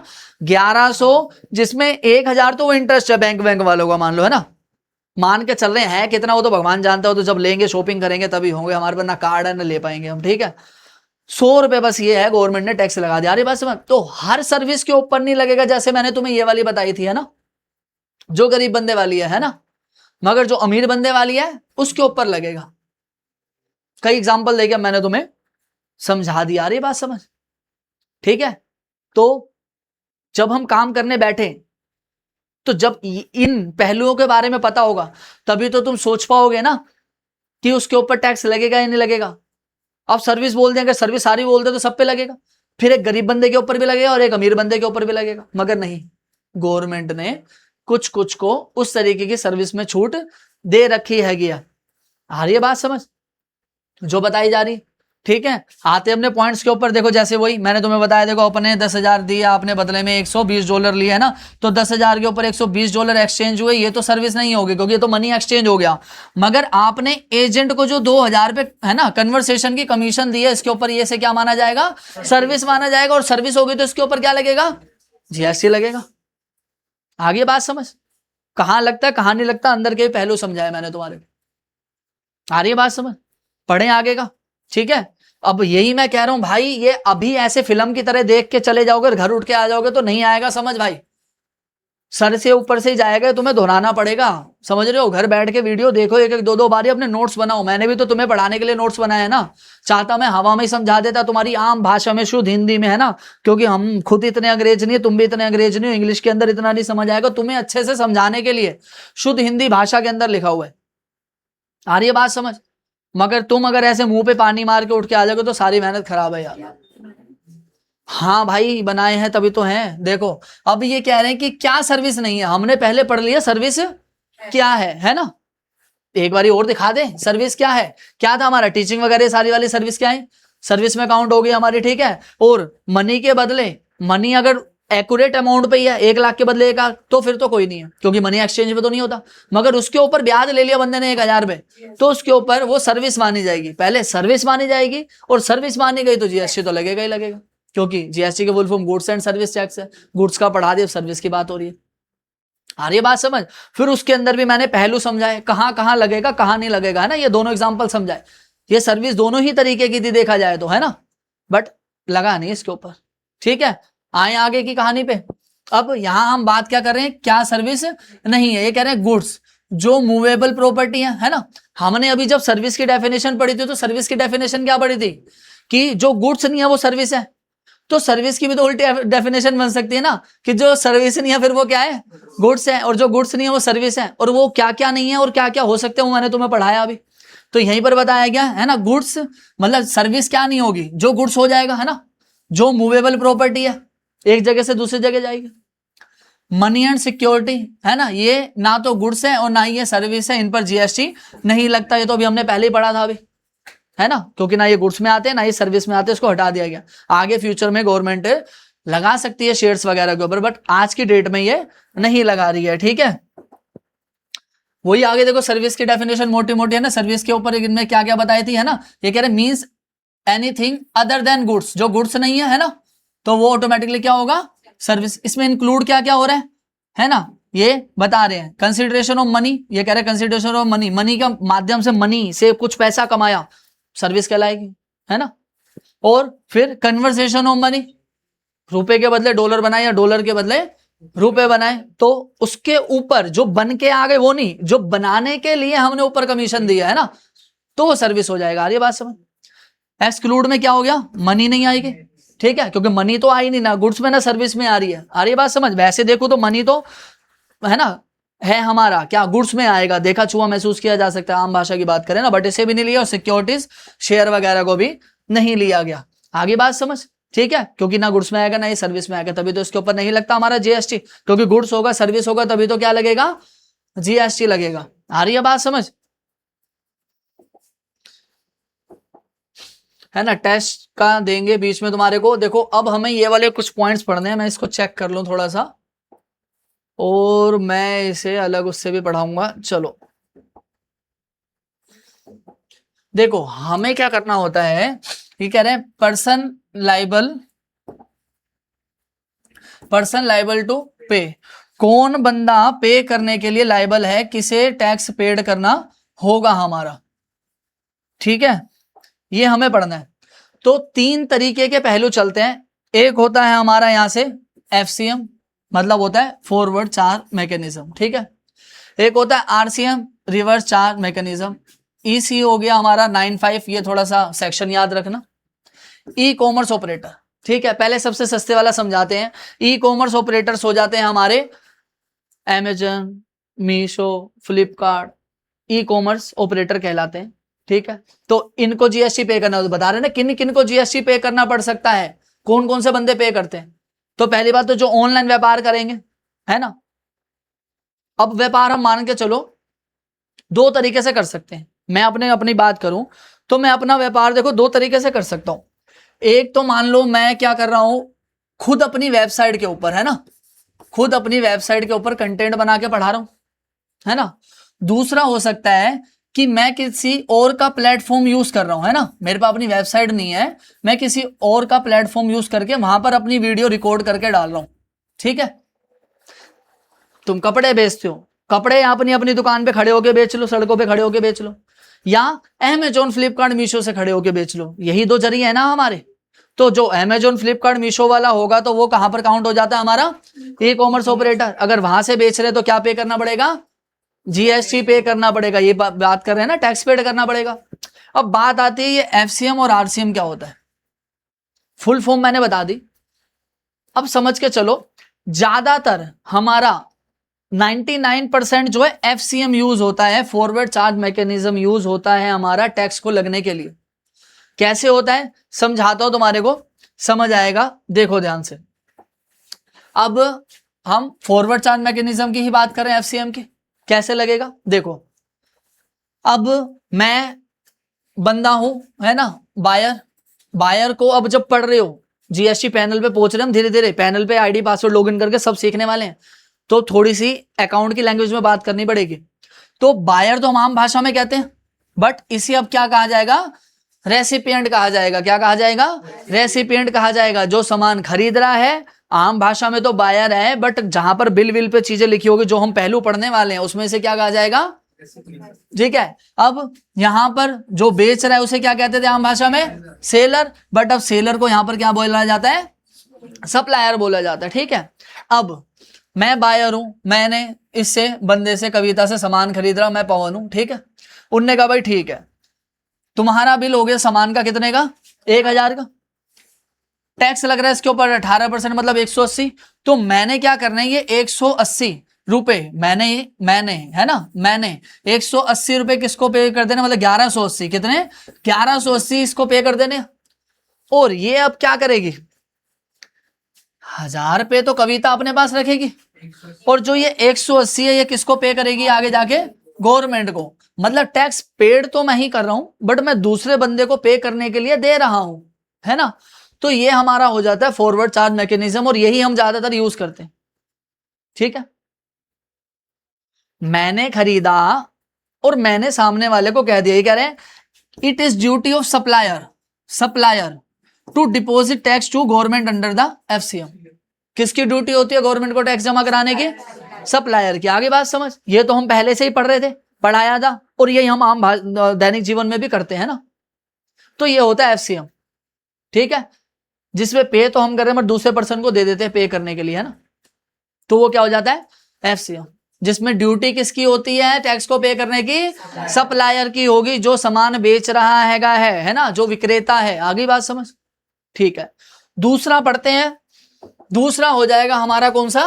1100, जिसमें 1,000 तो वो इंटरेस्ट है बैंक वालों का, मान लो, है ना, मान के चल रहे हैं कितना वो तो भगवान जानता हो, तो जब लेंगे शॉपिंग करेंगे तभी होंगे, हमारे पास ना कार्ड है ना ले पाएंगे हम, ठीक है। 100 रुपए बस ये है गवर्नमेंट ने टैक्स लगा दिया, अरे बस तो हर सर्विस के ऊपर नहीं लगेगा, जैसे मैंने तुम्हें ये वाली बताई थी, है ना, जो गरीब बंदे वाली है ना, मगर जो अमीर बंदे वाली है उसके ऊपर लगेगा। कई एग्जाम्पल देके मैंने तुम्हें समझा दिया, अरे बात समझ। ठीक है, तो जब हम काम करने बैठे तो जब इन पहलुओं के बारे में पता होगा तभी तो तुम सोच पाओगे ना कि उसके ऊपर टैक्स लगेगा या नहीं लगेगा। अब सर्विस बोल देंगे, सर्विस सारी बोल दे तो सब पे लगेगा, फिर एक गरीब बंदे के ऊपर भी लगेगा और एक अमीर बंदे के ऊपर भी लगेगा। मगर नहीं, गवर्नमेंट ने कुछ कुछ को उस तरीके की सर्विस में छूट दे रखी है गया। आ रही है बात समझ जो बताई जा रही, ठीक है। आते अपने पॉइंट्स के ऊपर, देखो जैसे वही मैंने तुम्हें बताया, देखो अपने 10,000 दिया, आपने बदले में $120 लिया है ना, तो 10,000 के ऊपर $120 एक्सचेंज हुए, ये तो सर्विस नहीं होगी क्योंकि ये तो मनी एक्सचेंज हो गया। मगर आपने एजेंट को जो 2,000 पे है ना कन्वर्सेशन की कमीशन दी है, इसके ऊपर ये से क्या माना जाएगा, सर्विस माना जाएगा, और सर्विस होगी तो इसके ऊपर क्या लगेगा, जीएसटी लगेगा। आगे बात समझ, कहां लगता है कहां नहीं लगता, अंदर के पहलू समझाया मैंने तुम्हारे। आ रही है बात समझ, पढ़े आगे का, ठीक है। अब यही मैं कह रहा हूं भाई, ये अभी ऐसे फिल्म की तरह देख के चले जाओगे, घर उठ के आ जाओगे तो नहीं आएगा समझ भाई, सर से ऊपर से ही जाएगा, तुम्हें दोहराना पड़ेगा, समझ रहे हो। घर बैठ के वीडियो देखो, एक एक दो दो बारी, अपने नोट्स बनाओ। मैंने भी तो तुम्हें पढ़ाने के लिए नोट्स बनाए ना, चाहता मैं हवा में ही समझा देता तुम्हारी आम भाषा में, शुद्ध हिंदी में, है ना, क्योंकि हम खुद इतने अंग्रेज नहीं है, तुम भी इतने अंग्रेज नहीं हो, इंग्लिश के अंदर इतना नहीं समझ आएगा, तुम्हें अच्छे से समझाने के लिए शुद्ध हिंदी भाषा के अंदर लिखा हुआ है। आ रही है बात समझ। मगर तुम अगर ऐसे मुंह पे पानी मार के उठ के आ जाओगे तो सारी मेहनत खराब है यार। हाँ भाई बनाए हैं तभी तो हैं। देखो अब ये कह रहे हैं कि क्या सर्विस नहीं है, हमने पहले पढ़ लिया सर्विस क्या है ना, एक बारी और दिखा दे सर्विस क्या है। क्या था हमारा, टीचिंग वगैरह सारी वाली सर्विस क्या है, सर्विस में काउंट हो गई हमारी, ठीक है। और मनी के बदले, मनी अगर एक्यूरेट अमाउंट पे ही है, 1,00,000 के बदले 1,00,000, तो फिर तो कोई नहीं है क्योंकि मनी एक्सचेंज में तो नहीं होता। मगर उसके ऊपर ब्याज ले लिया बंदे ने 1,000 पे, तो उसके ऊपर वो सर्विस मानी जाएगी, पहले सर्विस मानी जाएगी, और सर्विस मानी गई तो जीएसटी तो लगेगा ही लगेगा, क्योंकि जीएसटी के full form goods and service tax है। गुड्स का पढ़ा दिया, सर्विस की बात हो रही है। आ रही है बात समझ। फिर उसके अंदर भी मैंने पहलू समझाए, कहां कहां लगेगा कहां नहीं लगेगा, है ना, ये दोनों एग्जांपल समझाए। ये सर्विस दोनों ही तरीके की थी देखा जाए तो, है ना, बट लगा नहीं इसके ऊपर, ठीक है। आए आगे की कहानी पे। अब यहां हम बात क्या कर रहे हैं, क्या सर्विस नहीं है, ये कह रहे हैं गुड्स जो मूवेबल प्रॉपर्टी है ना। हमने अभी जब सर्विस की डेफिनेशन पढ़ी थी तो सर्विस की डेफिनेशन क्या पढ़ी थी कि जो गुड्स नहीं है वो सर्विस है। तो सर्विस की भी तो उल्टी डेफिनेशन बन सकती है ना, कि जो सर्विस नहीं है फिर वो क्या है, गुड्स है, और जो गुड्स नहीं है वो सर्विस है, और वो क्या क्या नहीं है और क्या क्या हो सकते हैं वो मैंने तुम्हें पढ़ाया अभी। तो यहीं पर बताया गया है ना, गुड्स मतलब सर्विस क्या नहीं होगी, जो गुड्स हो जाएगा, है ना, जो मूवेबल प्रॉपर्टी है एक जगह से दूसरी जगह जाएगी। मनी एंड सिक्योरिटी है ना, ये ना तो गुड्स है और ना ही ये सर्विस है, इन पर जीएसटी नहीं लगता। ये तो अभी हमने पहले ही पढ़ा था अभी, है ना, क्योंकि ना ये गुड्स में आते हैं ना ये सर्विस में आते हैं, इसको हटा दिया गया। आगे फ्यूचर में गवर्नमेंट लगा सकती है शेयर्स वगैरह के ऊपर, बट आज की डेट में ये नहीं लगा रही है, ठीक है। वही आगे देखो सर्विस की डेफिनेशन मोटी मोटी है ना, सर्विस के ऊपर इनमें क्या क्या बताई थी, है ना। ये कह रहे means anything other than goods, जो गुड्स नहीं है ना, तो वो ऑटोमेटिकली क्या होगा, सर्विस। इसमें इंक्लूड क्या क्या हो रहा है ना, ये बता रहे हैं। कंसिडरेशन ऑफ मनी, ये कह रहे हैं कंसिडरेशन ऑफ मनी, मनी के माध्यम से, मनी से कुछ पैसा कमाया, सर्विस कहलाएगी, है ना। और फिर कन्वर्सेशन ऑफ मनी, रुपए के बदले डॉलर बनाए या डॉलर के बदले रुपए बनाए, तो उसके ऊपर जो बन के आ गए वो नहीं, जो बनाने के लिए हमने ऊपर कमीशन दिया है ना, तो वो सर्विस हो जाएगा। आ रही है बात समझ। एक्सक्लूड में क्या हो गया, मनी नहीं आएगी, ठीक है, क्योंकि मनी तो आई नहीं ना गुड्स में ना सर्विस में आ रही है। आ रही है बात समझ। वैसे देखो तो मनी तो है ना, है हमारा क्या, गुड्स में आएगा, देखा छुआ महसूस किया जा सकता है, आम भाषा की बात करें ना, बट इसे भी नहीं लिया, और सिक्योरिटीज शेयर वगैरह को भी नहीं लिया गया। आगे बात समझ, ठीक है, क्योंकि ना गुड्स में आएगा ना ही सर्विस में आएगा, तभी तो इसके ऊपर नहीं लगता हमारा जीएसटी, क्योंकि गुड्स होगा सर्विस होगा तभी तो क्या लगेगा, जीएसटी लगेगा। आ रही है बात समझ, है ना। टेस्ट का देंगे बीच में तुम्हारे को। देखो अब हमें ये वाले कुछ पॉइंट्स पढ़ने हैं, मैं इसको चेक कर लूं थोड़ा सा, और मैं इसे अलग उससे भी पढ़ाऊंगा। चलो देखो हमें क्या करना होता है, ये कह रहे हैं पर्सन लाइबल टू पे, कौन बंदा पे करने के लिए लाइबल है, किसे टैक्स पेड करना होगा हमारा, ठीक है, ये हमें पढ़ना है। तो 3 तरीके के पहलू चलते हैं। एक होता है हमारा यहां से एफसीएम, मतलब होता है फॉरवर्ड चार्ज मैकेनिज्म, ठीक है। एक होता है RCM, reverse charge mechanism. EC हो गया हमारा 95, ये थोड़ा सा सेक्शन याद रखना। ई कॉमर्स ऑपरेटर, ठीक है, पहले सबसे सस्ते वाला समझाते हैं। ई कॉमर्स ऑपरेटर्स हो जाते हैं हमारे Amazon, Meesho, Flipkart, e commerce operator कहलाते हैं। ठीक है, तो इनको जीएसटी पे करना, तो बता रहे ना किन किन को जीएसटी पे करना पड़ सकता है, कौन कौन से बंदे पे करते हैं। तो पहली बात तो जो ऑनलाइन व्यापार करेंगे, है ना। अब व्यापार हम मान के चलो दो तरीके से कर सकते हैं। मैं अपनी बात करूं तो मैं अपना व्यापार देखो दो तरीके से कर सकता हूं। एक तो मान लो मैं क्या कर रहा हूं, खुद अपनी वेबसाइट के ऊपर, है ना, खुद अपनी वेबसाइट के ऊपर कंटेंट बना के पढ़ा रहा हूं, है ना। दूसरा हो सकता है कि मैं किसी और का प्लेटफॉर्म यूज कर रहा हूं, है ना, मेरे पास अपनी वेबसाइट नहीं है, मैं किसी और का प्लेटफॉर्म यूज करके वहां पर अपनी वीडियो रिकॉर्ड करके डाल रहा हूं। ठीक है, तुम कपड़े बेचते हो, कपड़े अपनी अपनी दुकान पे खड़े होके बेच लो, सड़कों पे खड़े होके बेच लो, या अमेजोन, फ्लिपकार्ट, मीशो से खड़े होके बेच लो। यही दो जरिए है ना हमारे। तो जो अमेजोन, फ्लिपकार्ट, मीशो वाला होगा तो वो कहां पर काउंट हो जाता है, हमारा ई कॉमर्स ऑपरेटर। अगर वहां से बेच रहे तो क्या पे करना पड़ेगा, जीएसटी पे करना पड़ेगा। ये बात कर रहे हैं ना, टैक्स पेड करना पड़ेगा। अब बात आती है ये एफसीएम और आरसीएम क्या होता है, फुल फॉर्म मैंने बता दी। अब समझ के चलो, ज्यादातर हमारा 99% जो है एफसीएम यूज होता है, फॉरवर्ड चार्ज मैकेनिज्म यूज होता है हमारा टैक्स को लगने के लिए। कैसे होता है समझाता हूं, तुम्हारे को समझ आएगा, देखो ध्यान से। अब हम फॉरवर्ड चार्ज मैकेनिज्म की ही बात करें, एफसीएम की कैसे लगेगा देखो। अब मैं बंदा हूं, है ना, बायर को अब जब पढ़ रहे हो, जीएसटी पैनल पे पहुंच रहे हम धीरे धीरे, पैनल पे आईडी पासवर्ड लॉगिन करके सब सीखने वाले हैं, तो थोड़ी सी अकाउंट की लैंग्वेज में बात करनी पड़ेगी। तो बायर तो हम आम भाषा में कहते हैं, बट इसे अब क्या कहा जाएगा, रेसिपिएंट कहा जाएगा। क्या कहा जाएगा, रेसिपिएंट कहा जाएगा। जो सामान खरीद रहा है आम भाषा में तो बायर है, बट जहां पर बिल पे चीजें लिखी होगी जो हम पहलू पढ़ने वाले हैं उसमें से क्या कहा जाएगा, ठीक है। अब यहां पर जो बेच रहा है उसे क्या कहते थे आम भाषा में, सेलर, बट अब सेलर को यहां पर क्या बोला जाता है, सप्लायर बोला जाता है। ठीक है, अब मैं बायर हूं, मैंने इससे बंदे से, कविता से सामान खरीद रहा, मैं पवन हूं, ठीक है। उनने कहा भाई ठीक है, तुम्हारा बिल हो गया सामान का कितने का, 1000 का, टैक्स लग रहा है इसके ऊपर 18%, मतलब 180। तो मैंने क्या करना है, ये 180 रुपए मैंने है ना, मैंने 180 रुपए किसको पे कर देने, मतलब 1180, कितने 1180 इसको पे कर देने। और ये अब क्या करेगी, 1000 पे तो कविता अपने पास रखेगी, और जो ये 180 है ये किसको पे करेगी आगे जाके, गवर्नमेंट को। मतलब टैक्स पेड तो मैं ही कर रहा हूं, बट मैं दूसरे बंदे को पे करने के लिए दे रहा हूं, है ना। तो ये हमारा हो जाता है फॉरवर्ड चार्ज मैकेनिज्म, और यही हम ज्यादातर यूज करते हैं। ठीक है, मैंने खरीदा और मैंने सामने वाले को कह दिया, ये कह रहे हैं it is duty of supplier to deposit tax to government under the FCM. किसकी ड्यूटी होती है गवर्नमेंट को टैक्स जमा कराने की, सप्लायर की। आगे बात समझ, ये तो हम पहले से ही पढ़ रहे थे, पढ़ाया था, और यही हम आम दैनिक जीवन में भी करते हैं ना। तो ये होता है एफसीएम, ठीक है, जिसमें पे तो हम कर रहे हैं बट दूसरे पर्सन को दे देते हैं पे करने के लिए, है ना। तो वो क्या हो जाता है, एफसीएम, जिसमें ड्यूटी किसकी होती है टैक्स को पे करने की, सप्लायर की होगी, जो सामान बेच रहा है ना, जो विक्रेता है। आगे बात समझ, ठीक है। दूसरा पढ़ते हैं, दूसरा हो जाएगा हमारा कौन सा,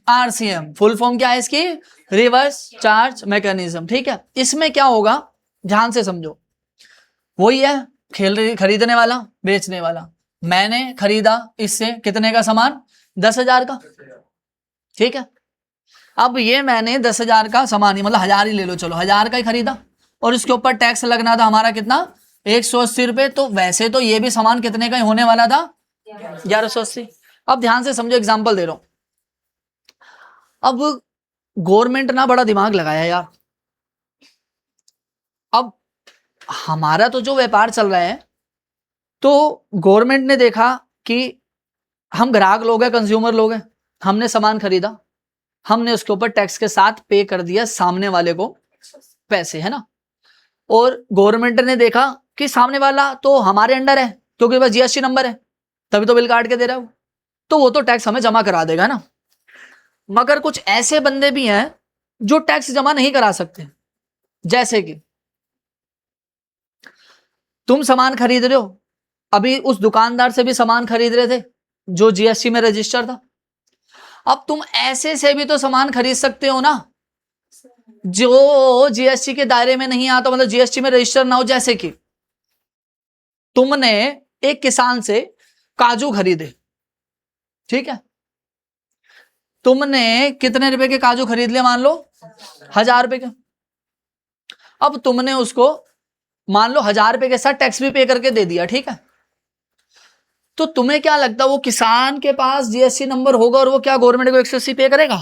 आरसीएम। फुल फॉर्म क्या है इसकी, रिवर्स चार्ज मैकेनिज्म। ठीक है, इसमें क्या होगा ध्यान से समझो, वही है खरीदने वाला बेचने वाला। मैंने खरीदा इससे कितने का सामान, 10,000 का, ठीक है। अब ये मैंने 10,000 का सामान ही, मतलब 1000 ही ले लो, चलो 1000 का ही खरीदा, और इसके ऊपर टैक्स लगना था हमारा कितना, 180 रुपए। तो वैसे तो ये भी सामान कितने का ही होने वाला था, 1180। अब ध्यान से समझो, एग्जाम्पल दे रहा हूं। अब गवर्नमेंट ना बड़ा दिमाग लगाया यार। अब हमारा तो जो व्यापार चल रहा है, तो गवर्नमेंट ने देखा कि हम ग्राहक लोग हैं, कंज्यूमर लोग हैं, हमने सामान खरीदा, हमने उसके ऊपर टैक्स के साथ पे कर दिया सामने वाले को पैसे, है ना। और गवर्नमेंट ने देखा कि सामने वाला तो हमारे अंडर है, क्योंकि बस जीएसटी नंबर है, तभी तो बिल काट के दे रहा है, तो वो तो टैक्स हमें जमा करा देगा ना। मगर कुछ ऐसे बंदे भी हैं जो टैक्स जमा नहीं करा सकते। जैसे कि तुम सामान खरीद रहे हो, अभी उस दुकानदार से भी सामान खरीद रहे थे जो जीएसटी में रजिस्टर था। अब तुम ऐसे से भी तो सामान खरीद सकते हो ना जो जीएसटी के दायरे में नहीं आता, मतलब जीएसटी में रजिस्टर ना हो। जैसे कि तुमने एक किसान से काजू खरीदे, ठीक है, तुमने कितने रुपए के काजू खरीद लिए, मान लो 1000 रुपए के। अब तुमने उसको मान लो 1000 रुपए के साथ टैक्स भी पे करके दे दिया, ठीक है। तो तुम्हें क्या लगता है वो किसान के पास जीएसटी नंबर होगा और वो क्या गवर्नमेंट को 180 पे करेगा?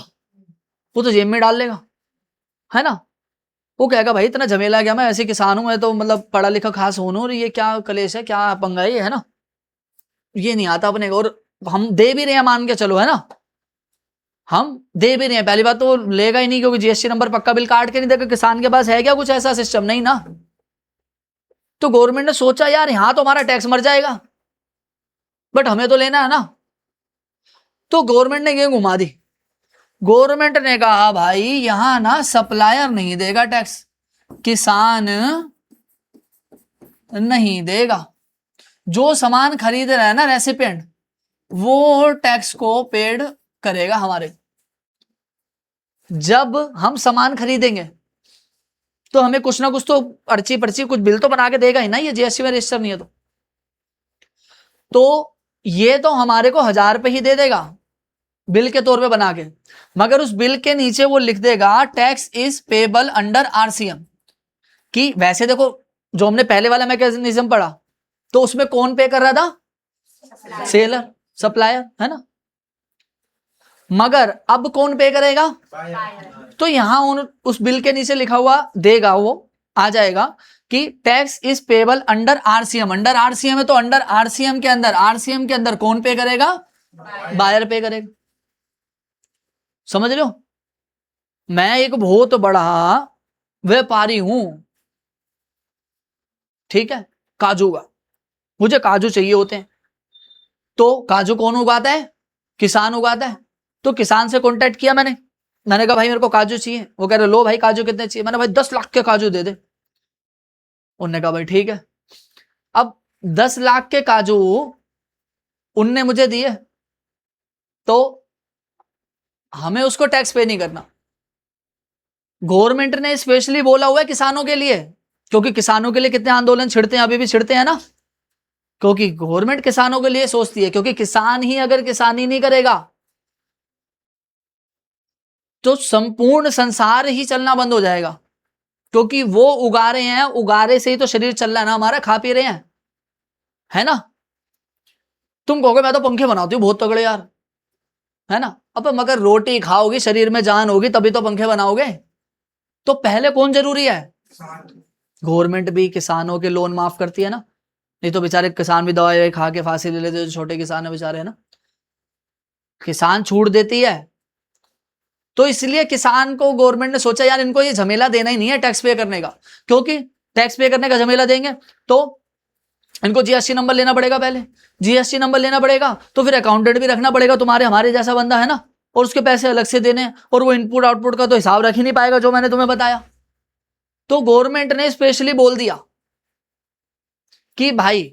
वो तो जेब में डाल लेगा, है ना। वो कहेगा भाई इतना झमेला गया, मैं ऐसे किसान हूं, मैं तो मतलब पढ़ा लिखा खास हूं और ये क्या कलेश है, क्या पंगा है ना, ये नहीं आता अपने को। और हम दे भी रहे हैं मान के चलो, है ना, हम दे भी रहे हैं, पहली बात तो वो लेगा ही नहीं क्योंकि जीएसटी नंबर पक्का बिल काट के नहीं देगा। किसान के पास है क्या कुछ ऐसा सिस्टम? नहीं ना। तो गवर्नमेंट ने सोचा यार यहां तो हमारा टैक्स मर जाएगा बट हमें तो लेना है ना। तो गवर्नमेंट ने ये घुमा दी। गवर्नमेंट ने कहा भाई यहां ना सप्लायर नहीं देगा टैक्स, किसान नहीं देगा, जो सामान खरीद रहा है ना रेसिपिएंट वो टैक्स को पेड करेगा हमारे। जब हम सामान खरीदेंगे तो हमें कुछ ना कुछ तो अर्ची पर्ची कुछ बिल तो बना के देगा ही ना, ये जीएसटी में रजिस्टर नहीं है तो ये तो हमारे को 1000 रुपए ही दे देगा बिल के तौर पे बना के, मगर उस बिल के नीचे वो लिख देगा tax is payable under RCM. कि वैसे देखो जो हमने पहले वाला मैकेनिज्म पढ़ा तो उसमें कौन पे कर रहा था? सेलर, सप्लायर, है ना। मगर अब कौन पे करेगा? तो यहां उस बिल के नीचे लिखा हुआ देगा, वो आ जाएगा कि tax is payable under RCM. Under RCM है तो अंडर आरसीएम के अंदर कौन पे करेगा? बायर पे करेगा। समझ रहे हो? मैं एक बहुत बड़ा व्यापारी हूं, ठीक है, काजू का, मुझे काजू चाहिए होते हैं। तो काजू कौन उगाता है? किसान उगाता है। तो किसान से कांटेक्ट किया मैंने कहा भाई मेरे को काजू चाहिए। वो कह रहे लो भाई काजू कितने चाहिए? मैंने भाई 10 लाख के काजू दे दे। उन्होंने कहा भाई ठीक है। अब 10 लाख के काजू उनने मुझे दिए तो हमें उसको टैक्स पे नहीं करना। गवर्नमेंट ने स्पेशली बोला हुआ है किसानों के लिए, क्योंकि किसानों के लिए कितने आंदोलन छिड़ते हैं, अभी भी छिड़ते हैं ना, क्योंकि गवर्नमेंट किसानों के लिए सोचती है। क्योंकि किसान ही अगर किसानी नहीं करेगा तो संपूर्ण संसार ही चलना बंद हो जाएगा। क्योंकि वो उगा रहे हैं, उगारे से ही तो शरीर चल रहा है ना हमारा, खा पी रहे हैं, है ना। तुम कहोगे मैं तो पंखे बनाती हूँ बहुत तगड़े यार, है ना। अब मगर रोटी खाओगी, शरीर में जान होगी तभी तो पंखे बनाओगे। तो पहले कौन जरूरी है? गवर्नमेंट भी किसानों के लोन माफ करती है ना, नहीं तो बेचारे किसान भी दवाई खा के फांसी ले लेते, जो छोटे किसान है बेचारे, है ना। किसान छूट देती है। तो इसलिए किसान को गवर्नमेंट ने सोचा यार इनको ये झमेला देना ही नहीं है टैक्स पे करने का, क्योंकि टैक्स पे करने का झमेला देंगे तो इनको जीएसटी नंबर लेना पड़ेगा। पहले जीएसटी नंबर लेना पड़ेगा तो फिर अकाउंटेंट भी रखना पड़ेगा, तुम्हारे हमारे जैसा बंदा, है ना, और उसके पैसे अलग से देने हैं, और वो इनपुट आउटपुट का तो हिसाब रख ही नहीं पाएगा जो मैंने तुम्हें बताया। तो गवर्नमेंट ने स्पेशली बोल दिया कि भाई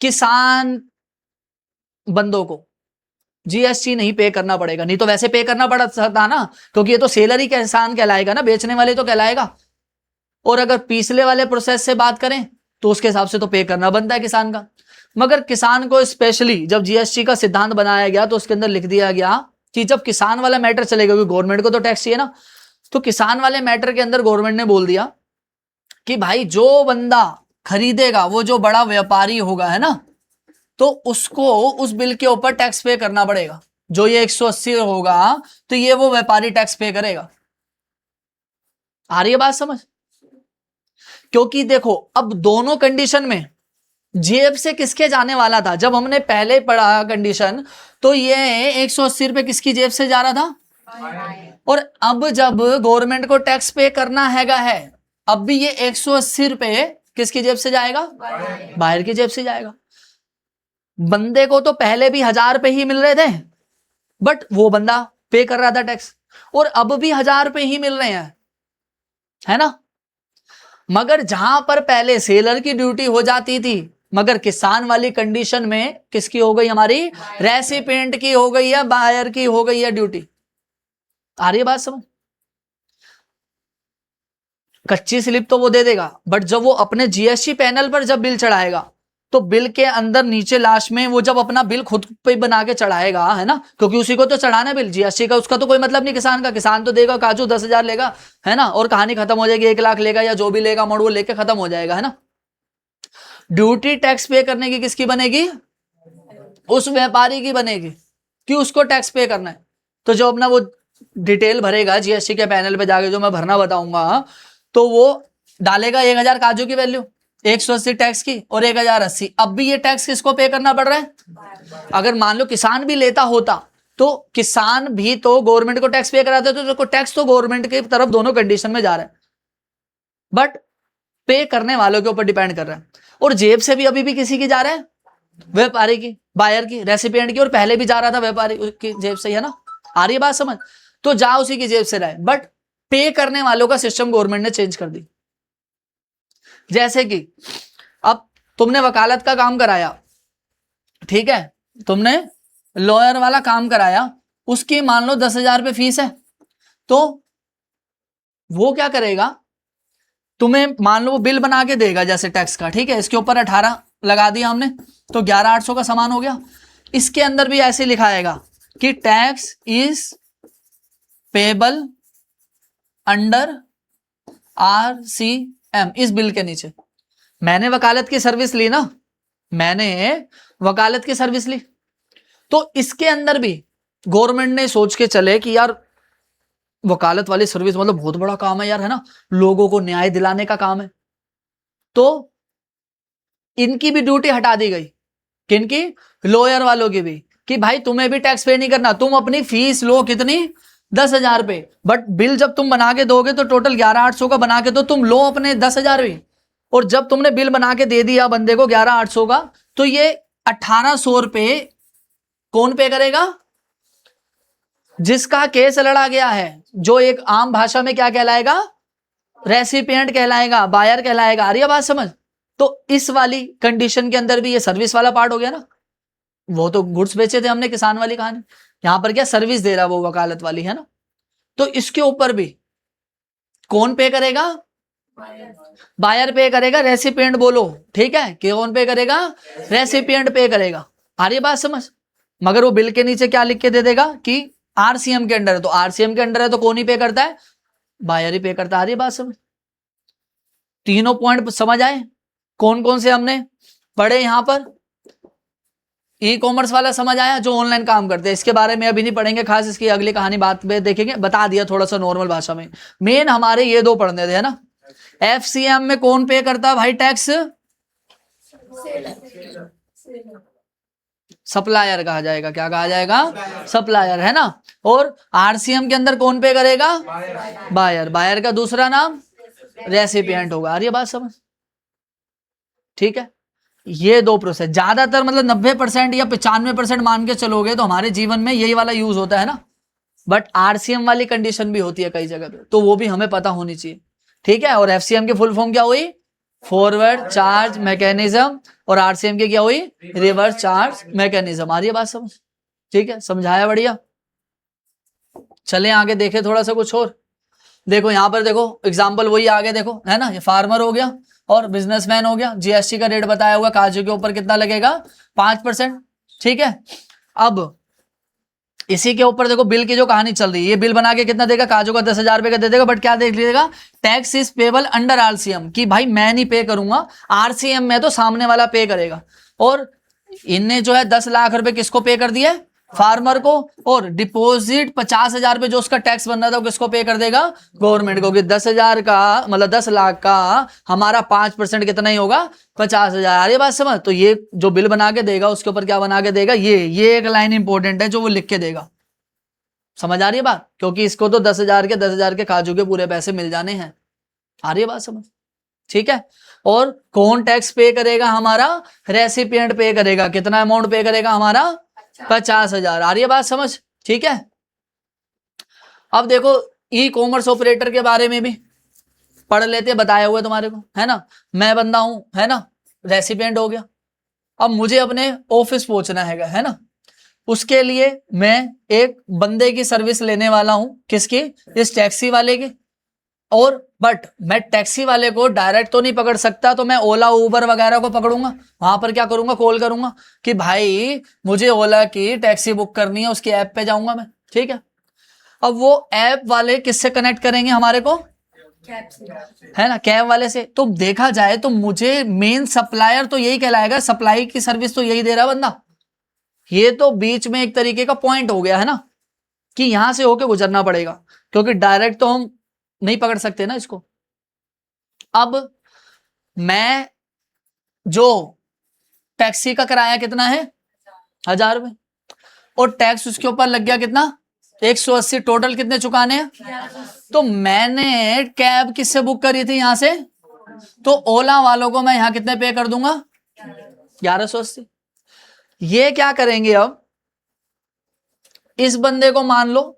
किसान बंदों को जीएसटी नहीं पे करना पड़ेगा। नहीं तो वैसे पे करना पड़ा था ना, क्योंकि ये तो सेलर ही किसान कहलाएगा ना, बेचने वाले तो कहलाएगा। और अगर पिछले वाले प्रोसेस से बात करें तो उसके हिसाब से तो पे करना बनता है किसान का। मगर किसान को स्पेशली जब जीएसटी का सिद्धांत बनाया गया तो उसके अंदर लिख दिया गया कि जब किसान वाला मैटर चलेगा, क्योंकि गवर्नमेंट को तो टैक्स चाहिए ना, तो किसान वाले मैटर के अंदर गवर्नमेंट ने बोल दिया कि भाई जो बंदा खरीदेगा, वो जो बड़ा व्यापारी होगा, है ना, तो उसको उस बिल के ऊपर टैक्स पे करना पड़ेगा। जो ये 180 होगा तो ये वो व्यापारी टैक्स पे करेगा। आ रही है बात समझ? क्योंकि देखो अब दोनों कंडीशन में जेब से किसके जाने वाला था? जब हमने पहले पढ़ा कंडीशन तो ये 180 रुपए किसकी जेब से जा रहा था, और अब जब गवर्नमेंट को टैक्स पे करना है अब भी ये 180 रुपए किसकी जेब से जाएगा? बाहर की जेब से जाएगा। बंदे को तो पहले भी 1000 रुपए ही मिल रहे थे बट वो बंदा पे कर रहा था टैक्स, और अब भी 1000 रुपए ही मिल रहे हैं, है ना। मगर जहां पर पहले सेलर की ड्यूटी हो जाती थी मगर किसान वाली कंडीशन में किसकी हो गई हमारी, रेसिपिएंट की हो गई है, बायर की हो गई है ड्यूटी। आ रही है बात समझ? कच्ची स्लिप तो वो दे देगा, बट जब वो अपने जीएसटी पैनल पर जब बिल चढ़ाएगा तो बिल के अंदर नीचे लास्ट में वो जब अपना बिल खुद पे बना के चढ़ाएगा, है ना, क्योंकि उसी को तो चढ़ाना है बिल, जीएसटी का उसका तो कोई मतलब नहीं किसान का। किसान तो देगा काजू 10,000 लेगा, है ना, और कहानी खत्म हो जाएगी, 1 लाख लेगा या जो भी लेगा मोड़ वो लेके खत्म हो जाएगा, है ना। ड्यूटी टैक्स पे करने की किसकी बनेगी, उस व्यापारी की बनेगी कि उसको टैक्स पे करना है। तो जो अपना वो डिटेल भरेगा जीएसटी के पैनल पे जाके, जो मैं भरना बताऊंगा, तो वो डालेगा 1,000 काजू की वैल्यू, 180 टैक्स की और 1,080। अब भी ये टैक्स किसको पे करना पड़ रहा है? अगर मान लो किसान भी लेता होता तो किसान भी तो गवर्नमेंट को टैक्स पे कराते, तो देखो टैक्स तो गवर्नमेंट की तरफ दोनों कंडीशन में जा रहा है, बट पे करने वालों के ऊपर डिपेंड कर रहा है। और जेब से भी अभी भी किसी की जा रहा है, व्यापारी की, बायर की, रेसिपिएंट की, और पहले भी जा रहा था व्यापारी की जेब से, है ना। आ रही है बात समझ? तो जा उसी की जेब से रहा है, बट पे करने वालों का सिस्टम गवर्नमेंट ने चेंज कर दी। जैसे कि अब तुमने वकालत का काम कराया, ठीक है, तुमने लॉयर वाला काम कराया, उसकी मान लो 10,000 रुपये फीस है, तो वो क्या करेगा, तुम्हें मान लो वो बिल बना के देगा जैसे टैक्स का, ठीक है, इसके ऊपर 18 लगा दिया हमने, तो 11,800 का सामान हो गया। इसके अंदर भी ऐसे लिखाएगा कि tax is payable under RCM, इस बिल के नीचे। मैंने वकालत की सर्विस ली ना, मैंने वकालत की सर्विस ली, तो इसके अंदर भी गवर्नमेंट ने सोच के चले कि यार वकालत वाली सर्विस मतलब बहुत बड़ा काम है यार, है ना, लोगों को न्याय दिलाने का काम है, तो इनकी भी ड्यूटी हटा दी गई। किनकी? लॉयर वालों की भी, कि भाई तुम्हें भी टैक्स पे नहीं करना, तुम अपनी फीस लो कितनी, 10,000 रुपए, बट बिल जब तुम बना के दोगे तो टोटल 11,800 का बना के तो तुम लो अपने 10,000 भी, और जब तुमने बिल बना के दे दिया बंदे को 11,800 का, तो ये 1,800 रुपए कौन पे करेगा? जिसका केस लड़ा गया है, जो एक आम भाषा में क्या कहलाएगा, रेसिपिएंट कहलाएगा, बायर कहलाएगा। आ रही है बात समझ? तो इस वाली कंडीशन के अंदर भी ये सर्विस वाला पार्ट हो गया ना, वो तो गुड्स बेचे थे हमने, किसान वाली कहानी, यहां पर क्या सर्विस दे रहा वो वकालत वाली, है ना। तो इसके ऊपर भी कौन पे करेगा? बायर पे करेगा, रेसिपिएंट बोलो, ठीक है, कि कौन पे करेगा? रेसिपिएंट पे करेगा। आ रही है बात समझ? मगर वो बिल के नीचे क्या लिख के दे देगा कि RCM के अंडर है, तो RCM के अंडर है तो कौन ही पे करता है? बायर ही पे करता है। आ रही है बात समझ? तीनों पॉइंट समझ आए? कौन कौन से हमने पढ़े यहां पर? ई कॉमर्स वाला समझ आया, जो ऑनलाइन काम करते हैं, इसके बारे में अभी नहीं पढ़ेंगे खास, इसकी अगली कहानी बात में देखेंगे, बता दिया थोड़ा सा नॉर्मल भाषा में। मेन हमारे ये दो पढ़ने थे, है ना। FCM में कौन पे करता है भाई टैक्स? सप्लायर कहा जाएगा, क्या कहा जाएगा? सप्लायर, है ना। और RCM के अंदर कौन पे करेगा? बायर। बायर का दूसरा नाम रेसिपिएंट होगा। आ रही है बात समझ? ठीक है, ये दो प्रोसेस ज्यादातर, मतलब 90% या 95% मान के चलोगे तो हमारे जीवन में यही वाला यूज होता है ना, बट RCM वाली कंडीशन भी होती है कई जगह पे, तो वो भी हमें पता होनी चाहिए, ठीक है। और FCM की फुल फॉर्म क्या हुई? फॉरवर्ड चार्ज मैकेनिज्म, और RCM की क्या हुई? Reverse charge mechanism. आ रही है बात समझ? ठीक है, समझाया, बढ़िया। चले आगे देखे थोड़ा सा कुछ और। देखो यहां पर, देखो एग्जाम्पल वही आगे देखो, है ना, ये फार्मर हो गया और बिजनेसमैन हो गया। GST का रेट बताया हुआ, काजू के ऊपर कितना लगेगा? 5%, ठीक है। अब इसी के ऊपर देखो बिल की जो कहानी चल रही है, ये बिल बना के कितना देगा? काजू का 10,000 रुपए का दे देगा, बट क्या देख लीजिएगा, tax is payable under RCM, कि भाई मैं नहीं पे करूंगा, RCM में तो सामने वाला पे करेगा। और इनने जो है 10 लाख रुपए किसको पे कर दिया? फार्मर को। और डिपॉजिट 50,000 रुपए जो उसका टैक्स बन रहा था वो किसको पे कर देगा? गवर्नमेंट को। कि 10,000 का मतलब 10 लाख का हमारा 5% कितना ही होगा? 50,000। आ रही है बात समझ? तो ये जो बिल बना के देगा उसके ऊपर क्या बना के देगा? ये एक लाइन इंपॉर्टेंट है जो वो लिख के देगा। समझ आ रही है बात? क्योंकि इसको तो 10,000 के काजू के पूरे पैसे मिल जाने हैं। आ रही है बात समझ? ठीक है। और कौन टैक्स पे करेगा? हमारा रेसिपिएंट पे करेगा। कितना अमाउंट पे करेगा? हमारा 50,000। आ रही है बात समझ? ठीक है। अब देखो ई कॉमर्स ऑपरेटर के बारे में भी पढ़ लेते, बताया हुआ तुम्हारे को, है ना। मैं बंदा हूं, है ना, रेसिपिएंट हो गया, अब मुझे अपने ऑफिस पहुंचना है ना, उसके लिए मैं एक बंदे की सर्विस लेने वाला हूं, किसकी, इस टैक्सी वाले की। और बट मैं टैक्सी वाले को डायरेक्ट तो नहीं पकड़ सकता, तो मैं ओला उबर वगैरह को पकड़ूंगा। वहां पर क्या करूंगा, कॉल करूंगा कि भाई मुझे ओला की टैक्सी बुक करनी है, उसकी ऐप पे जाऊंगा मैं, ठीक है। अब वो ऐप वाले किससे कनेक्ट करेंगे हमारे को, है ना, कैब वाले से। तो देखा जाए तो मुझे मेन सप्लायर तो यही कहलाएगा, सप्लाई की सर्विस तो यही दे रहा बंदा। ये तो बीच में एक तरीके का पॉइंट हो गया है ना, कि यहां से होके गुजरना पड़ेगा, क्योंकि डायरेक्ट तो हम नहीं पकड़ सकते ना इसको। अब मैं जो टैक्सी का किराया कितना है, 1000 रुपए, और टैक्स उसके ऊपर लग गया कितना, 180। टोटल कितने चुकाने हैं। तो मैंने कैब किससे बुक करी थी, यहां से, तो ओला वालों को मैं यहां कितने पे कर दूंगा, 1180। ये क्या करेंगे अब, इस बंदे को मान लो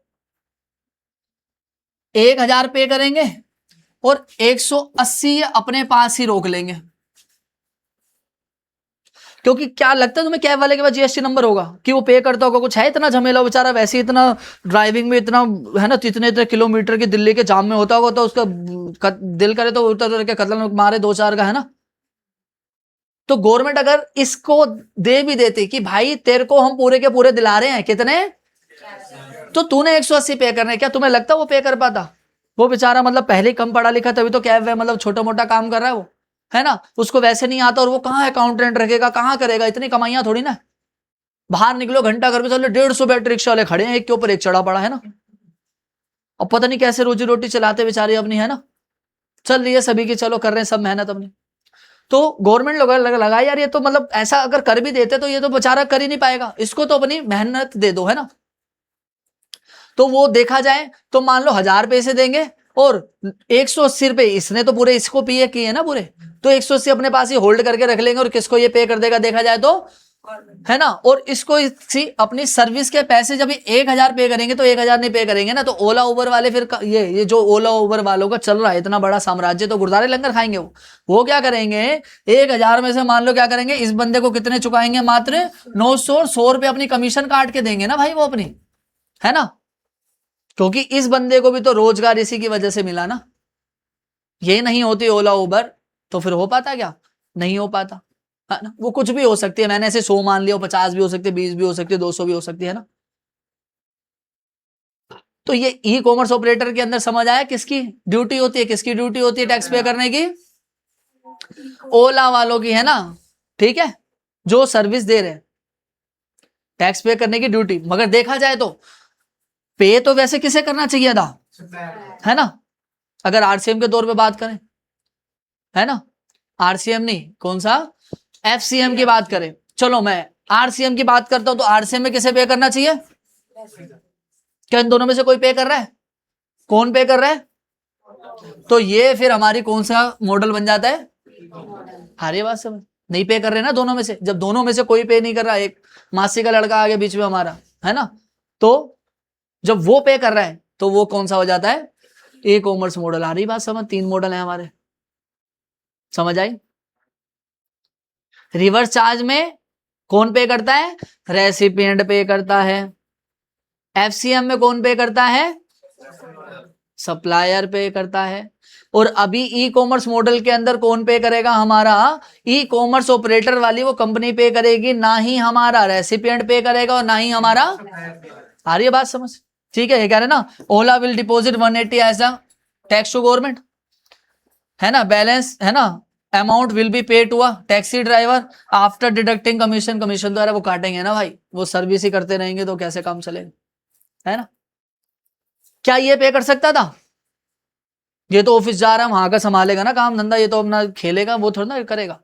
1000 पे करेंगे और 180 अपने पास ही रोक लेंगे। क्योंकि क्या लगता है तुम्हें, कैब वाले के पास जीएसटी नंबर होगा कि वो पे करता होगा, कुछ है इतना झमेला बेचारा, वैसे ही इतना ड्राइविंग में इतना है ना, इतने इतने किलोमीटर की दिल्ली के जाम में होता होगा, तो उसका दिल करे तो उतर के कतल मारे 2-4 का, है ना। तो गवर्नमेंट अगर इसको दे भी देती कि भाई तेरे को हम पूरे के पूरे दिला रहे हैं कितने, तो तूने 180 पे करने, क्या तुम्हें लगता वो पे कर पाता। वो बेचारा मतलब पहले कम पढ़ा लिखा, तभी तो कैब है, मतलब छोटा मोटा काम कर रहा है वो, है ना, उसको वैसे नहीं आता, और वो कहाँ अकाउंटेंट रखेगा, कहाँ करेगा, इतनी कमाइयां थोड़ी ना। बाहर निकलो घंटा घर पे चलो, 150 बैटरी रिक्शा वाले खड़े हैं, एक के ऊपर एक चढ़ा पड़ा है ना। अब पता नहीं कैसे रोजी रोटी चलाते बेचारे अपनी, है ना, चल रही है सभी की, चलो कर रहे हैं सब मेहनत अपनी। तो गवर्नमेंट लोग लगा यार, ये तो मतलब ऐसा अगर कर भी देते तो ये तो बेचारा कर ही नहीं पाएगा, इसको तो अपनी मेहनत दे दो, है ना। तो वो देखा जाए तो मान लो 1000 पैसे देंगे, और 180 रुपए इसने तो पूरे इसको पे किए ना पूरे, तो 180 अपने पास ही होल्ड करके रख लेंगे, और किसको ये पे कर देगा देखा जाए तो, है ना। और इसको इसी अपनी सर्विस के पैसे जब 1000 पे करेंगे, तो 1000 नहीं पे करेंगे ना, तो ओला उबर वाले फिर ये जो ओला उबर वालों का चल रहा है इतना बड़ा साम्राज्य, तो गुरुद्वारे लंगर खाएंगे वो क्या करेंगे, 1000 में से मान लो क्या करेंगे, इस बंदे को कितने चुकाएंगे, मात्र 900 रुपए अपनी कमीशन काट के देंगे ना भाई वो अपनी, है ना। क्योंकि इस बंदे को भी तो रोजगार इसी की वजह से मिला ना। ये नहीं होती ओला उबर तो फिर हो पाता क्या, नहीं हो पाता, है ना। वो कुछ भी हो सकती है, मैंने ऐसे 100 मान लिया, 50 भी हो सकती है, 20 भी हो सकती है, 200 भी हो सकती है ना। तो ये ई कॉमर्स ऑपरेटर के अंदर समझ आया किसकी ड्यूटी होती है, किसकी ड्यूटी होती है टैक्स पे करने की, ओला वालों की, है ना, ठीक है, जो सर्विस दे रहे हैं, टैक्स पे करने की ड्यूटी। मगर देखा जाए तो पे तो वैसे किसे करना चाहिए था, है ना, अगर आरसीएम के तौर पे बात करें, है ना, आरसीएम नहीं, कौन सा, एफसीएम की बात करें। चलो मैं आरसीएम की बात करता हूं, तो आरसीएम में किसे पे करना चाहिए, क्या इन दोनों में से कोई पे कर रहा है, कौन पे कर रहा है, तो ये फिर हमारी कौन सा मॉडल बन जाता है, हारे बात समझ, नहीं पे कर रहे ना दोनों में से, जब दोनों में से कोई पे नहीं कर रहा, एक मासी का लड़का आ गया बीच में हमारा, है ना, तो जब वो पे कर रहा है तो वो कौन सा हो जाता है, ई कॉमर्स मॉडल। आ रही बात समझ, 3 मॉडल है हमारे, समझ आई। रिवर्स चार्ज में कौन पे करता है, रेसिपिएंट पे करता है। एफसीएम में कौन पे करता है, सप्लायर पे करता है। और अभी ई कॉमर्स मॉडल के अंदर कौन पे करेगा, हमारा ई कॉमर्स ऑपरेटर वाली वो कंपनी पे करेगी, ना ही हमारा रेसिपिएंट पे करेगा और ना ही हमारा, आ रही है बात समझ, ठीक है। ये कह रहे ना, Ola will deposit 180 as a tax to government, है ना, बैलेंस, है ना, amount will be pay to a taxi driver after deducting commission, commission द्वारा वो काटेंगे ना भाई, वो सर्विस ही करते रहेंगे तो कैसे काम चलेगा, है ना। क्या ये पे कर सकता था, ये तो ऑफिस जा रहा है वहां का संभालेगा ना काम धंधा, ये तो अपना खेलेगा, वो थोड़ा ना करेगा।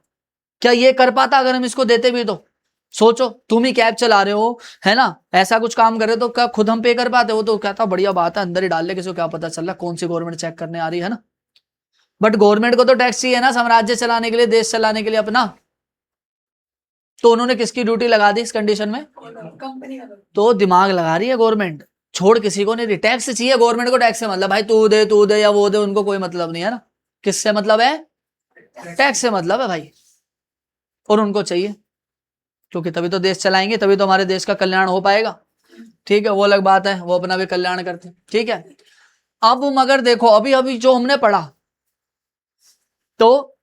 क्या ये कर पाता अगर हम इसको देते भी, तो सोचो तुम ही कैब चला रहे हो, है ना, ऐसा कुछ काम कर रहे हो, तो क्या खुद हम पे कर पाते, वो तो कहता बढ़िया बात है, अंदर ही डाल ले, किसी को क्या पता चल रहा कौन सी गवर्नमेंट चेक करने आ रही है ना। बट गवर्नमेंट को तो टैक्स ही है ना, साम्राज्य चलाने के लिए, देश चलाने के लिए अपना, तो उन्होंने किसकी ड्यूटी लगा दी इस कंडीशन में, तो दिमाग लगा रही है गवर्नमेंट, छोड़ किसी को नहीं रही। टैक्स चाहिए गवर्नमेंट को, टैक्स से मतलब भाई तू दे या वो दे, उनको कोई मतलब नहीं है ना, किससे मतलब है, टैक्स से मतलब है भाई, और उनको चाहिए। क्योंकि तभी तो देश चलाएंगे, तभी तो हमारे देश का कल्याण हो पाएगा। ठीक है, वो अलग बात है, वो अपना भी कल्याण करते हैं। ठीक है, अब मगर देखो अभी अभी जो हमने पढ़ा, तो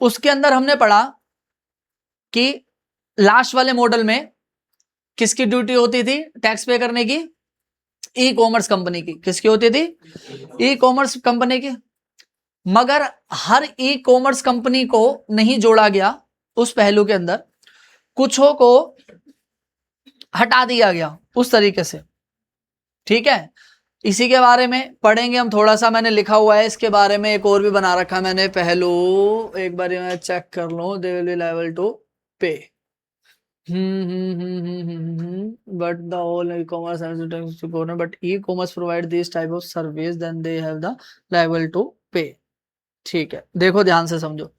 उसके अंदर हमने पढ़ा कि लास्ट वाले मॉडल में किसकी ड्यूटी होती थी टैक्स पे करने की? ई कॉमर्स कंपनी की। किसकी होती थी? ई कॉमर्स कंपनी की। मगर हर ई कॉमर्स कंपनी को नहीं जोड़ा गया उस पहलू के अंदर, कुछों को हटा दिया गया उस तरीके से। ठीक है, इसी के बारे में पढ़ेंगे हम थोड़ा सा। मैंने लिखा हुआ है इसके बारे में, एक और भी बना रखा है मैंने पहलू, एक बार मैं चेक कर लूं। They will be liable to pay but the whole e-commerce has to go, but e-commerce provide this type of service then they have the liable to pay। ठीक है, देखो ध्यान से समझो,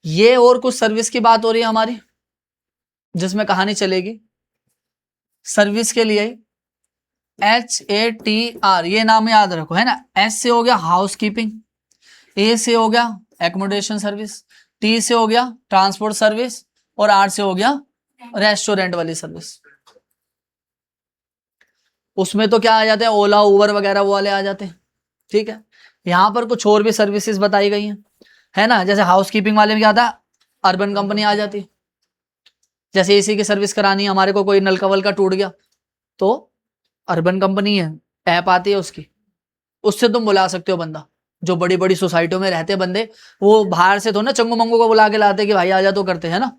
ये और कुछ सर्विस की बात हो रही है हमारी जिसमें कहानी चलेगी। सर्विस के लिए HATR ये नाम याद रखो, है ना। S से हो गया हाउस कीपिंग, A से हो गया एकोमोडेशन सर्विस, T से हो गया ट्रांसपोर्ट सर्विस, और R से हो गया रेस्टोरेंट वाली सर्विस। उसमें तो क्या आ जाते हैं, ओला उबर वगैरह वो वाले आ जाते हैं। ठीक है, यहां पर कुछ और भी सर्विसेज बताई गई हैं, है ना। जैसे हाउस कीपिंग वाले में क्या था, अर्बन कंपनी आ जाती है। जैसे एसी की सर्विस करानी है हमारे को, कोई नलका वलका टूट गया तो अर्बन कंपनी है, ऐप आती है उसकी, उससे तुम बुला सकते हो बंदा। जो बड़ी बड़ी सोसाइटियों में रहते बंदे, वो बाहर से तो ना चंगू मंगू को बुला के लाते कि भाई आ जा, तो करते हैं ना।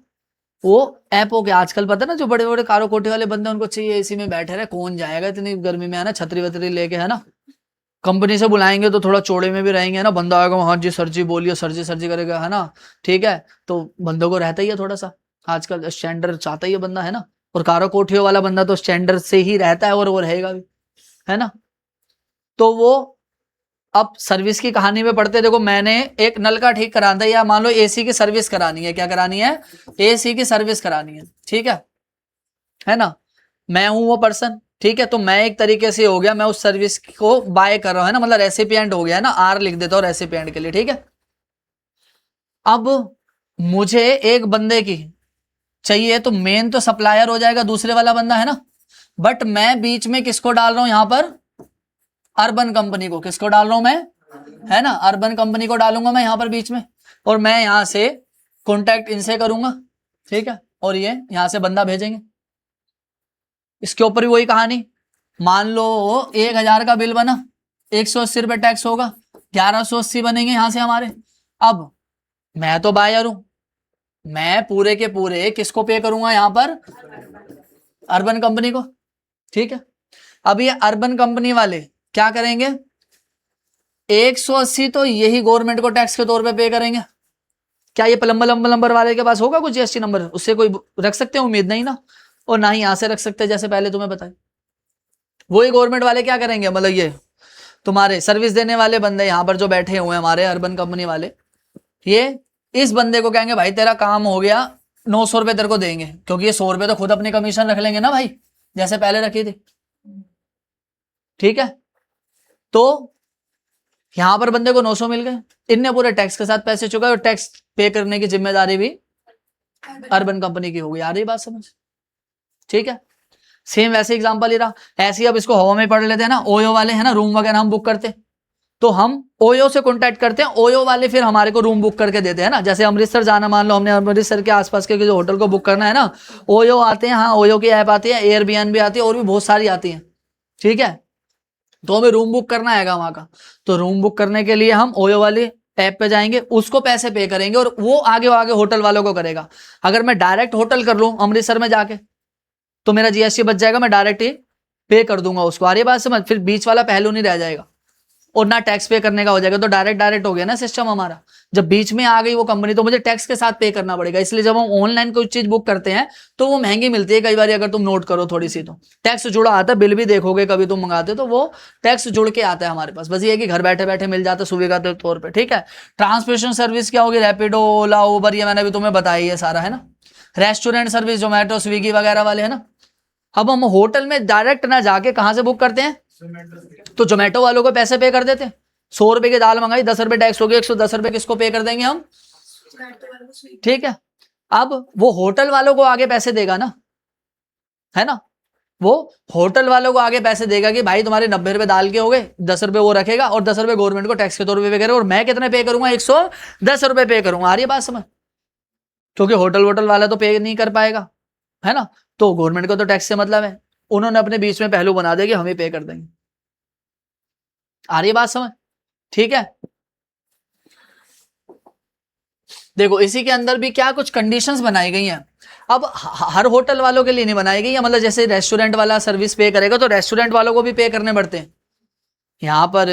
वो ऐप हो गया आजकल, पता है ना, जो बड़े बड़े कारो कोठी वाले बंदे, उनको चाहिए एसी में बैठे रहे, कौन जाएगा इतनी गर्मी में, है ना, छतरी वतरी लेके, है ना। कंपनी से बुलाएंगे तो थोड़ा चौड़े में भी रहेंगे, है ना। बंदा आएगा, हाँ जी सर जी बोलिए, सर जी करेगा, है ना। ठीक है, तो बंदों को रहता ही है थोड़ा सा, आजकल स्टैंडर्ड चाहता ही है बंदा, है ना। और कारो कोठियों वाला बंदा तो स्टैंडर्ड से ही रहता है और वो रहेगा भी, है ना। तो वो अब सर्विस की कहानी में पढ़ते, देखो मैंने एक नल का ठीक कराना था, या मान लो एसी की सर्विस करानी है। क्या करानी है? एसी की सर्विस करानी है। ठीक है ना। मैं हूं वो पर्सन, ठीक है। तो मैं एक तरीके से हो गया, मैं उस सर्विस को बाय कर रहा हूं, है ना, मतलब रेसिपिएंट हो गया, है ना। आर लिख देता हूं रेसिपिएंट के लिए। ठीक है, अब मुझे एक बंदे की चाहिए, तो मेन तो सप्लायर हो जाएगा दूसरे वाला बंदा, है ना। बट मैं बीच में किसको डाल रहा हूं यहां पर? अर्बन कंपनी को। किसको डाल रहा हूं मैं? है ना, अर्बन कंपनी को डालूंगा मैं यहां पर बीच में, और मैं यहां से कॉन्टैक्ट इनसे करूंगा। ठीक है, और ये यहां से बंदा भेजेंगे। इसके ऊपर भी वही कहानी, मान लो 1000 का बिल बना, 180 रुपए टैक्स होगा, 1180 बनेंगे यहां से हमारे। अब मैं तो बायर हूं, मैं पूरे के पूरे किसको पे करूंगा यहां पर? अर्बन कंपनी को। ठीक है, अब ये अर्बन कंपनी वाले क्या करेंगे? 180 तो यही गवर्नमेंट को टैक्स के तौर पे पे करेंगे। क्या ये प्लम्बर वाले के पास होगा कुछ जीएसटी नंबर? उससे कोई रख सकते हैं? उम्मीद नहीं ना। और ना ही यहां से रख सकते, जैसे पहले तुम्हें बताया। वही गवर्नमेंट वाले क्या करेंगे, मतलब ये तुम्हारे सर्विस देने वाले बंदे यहां पर जो बैठे हुए हैं हमारे अर्बन कंपनी वाले, ये इस बंदे को कहेंगे भाई तेरा काम हो गया, 900 रुपए तेरे को देंगे, क्योंकि ये 100 रुपए तो खुद अपनी कमीशन रख लेंगे ना भाई, जैसे पहले रखी थी। ठीक है, तो यहां पर बंदे को 900 मिल गए, इनने पूरे टैक्स के साथ पैसे चुकाए, और टैक्स पे करने की जिम्मेदारी भी अर्बन कंपनी की होगी। आ रही बात समझ? ठीक है, सेम वैसे एग्जांपल ही रहा। ऐसे ही अब इसको हवा में पढ़ लेते हैं ना। ओयो वाले, है ना, रूम वगैरह हम बुक करते, तो हम ओयो से कांटेक्ट करते हैं, ओयो वाले फिर हमारे को रूम बुक करके देते हैं ना। जैसे अमृतसर जाना, मान लो हमने अमृतसर के आसपास के जो होटल को बुक करना है ना, ओयो आते हैं। हाँ, ओयो की ऐप आती है, एयरबीएनबी आती है, और भी बहुत सारी आती है। ठीक है, तो हमें रूम बुक करना है वहां का, तो रूम बुक करने के लिए हम ओयो वाली ऐप पे जाएंगे, उसको पैसे पे करेंगे, और वो आगे होटल वालों को करेगा। अगर मैं डायरेक्ट होटल कर लूं अमृतसर में जाके, तो मेरा जीएसटी बच जाएगा, मैं डायरेक्ट ही पे कर दूंगा उसको। आ रही बात समझ? फिर बीच वाला पहलू नहीं रह जाएगा, और ना टैक्स पे करने का हो जाएगा। तो डायरेक्ट हो गया ना सिस्टम हमारा। जब बीच में आ गई वो कंपनी, तो मुझे टैक्स के साथ पे करना पड़ेगा। इसलिए जब हम ऑनलाइन कोई चीज बुक करते हैं तो वो महंगी मिलती है कई बार, अगर तुम नोट करो थोड़ी सी, तो टैक्स जुड़ा आता है। बिल भी देखोगे कभी तुम मंगाते हो तो वो टैक्स जुड़ के आता है हमारे पास। बस ये है कि घर बैठे बैठे मिल जाता है सुविधा के तौर पर। ठीक है, ट्रांसपोर्टेशन सर्विस क्या होगी? रैपिडो, ओला, उबर, ये मैंने भी तुम्हें बताया है सारा, है ना। रेस्टोरेंट सर्विस जोमेटो, स्विगी वगैरह वाले, है ना। अब हम होटल में डायरेक्ट ना जाके कहां से बुक करते हैं? तो जोमेटो वालों को पैसे पे कर देते हैं। 100 रुपए की दाल मंगाई, 10 रुपए टैक्स हो गया, 110 रुपए किसको पे कर देंगे हम? ठीक है, अब वो होटल वालों को आगे पैसे देगा ना, है ना, वो होटल वालों को आगे पैसे देगा कि भाई तुम्हारे 90 रुपए दाल के हो गए, 10 रुपए वो रखेगा और 10 रुपए गवर्नमेंट को टैक्स के तौर पे पे करेगा, और मैं कितने पे करूंगा, 110 रुपए पे करूंगा। आ रही है बात समझ? क्योंकि होटल वोटल वाला तो पे नहीं कर पाएगा, है ना, तो गवर्नमेंट को तो टैक्स से मतलब है, उन्होंने अपने बीच में पहलू बना दिया कि हम ही पे कर देंगे। आ रही है बात समझ? ठीक है, देखो इसी के अंदर भी क्या कुछ कंडीशंस बनाई गई हैं। अब हर होटल वालों के लिए नहीं बनाई गई है, मतलब जैसे रेस्टोरेंट वाला सर्विस पे करेगा तो रेस्टोरेंट वालों को भी पे करने पड़ते हैं। यहाँ पर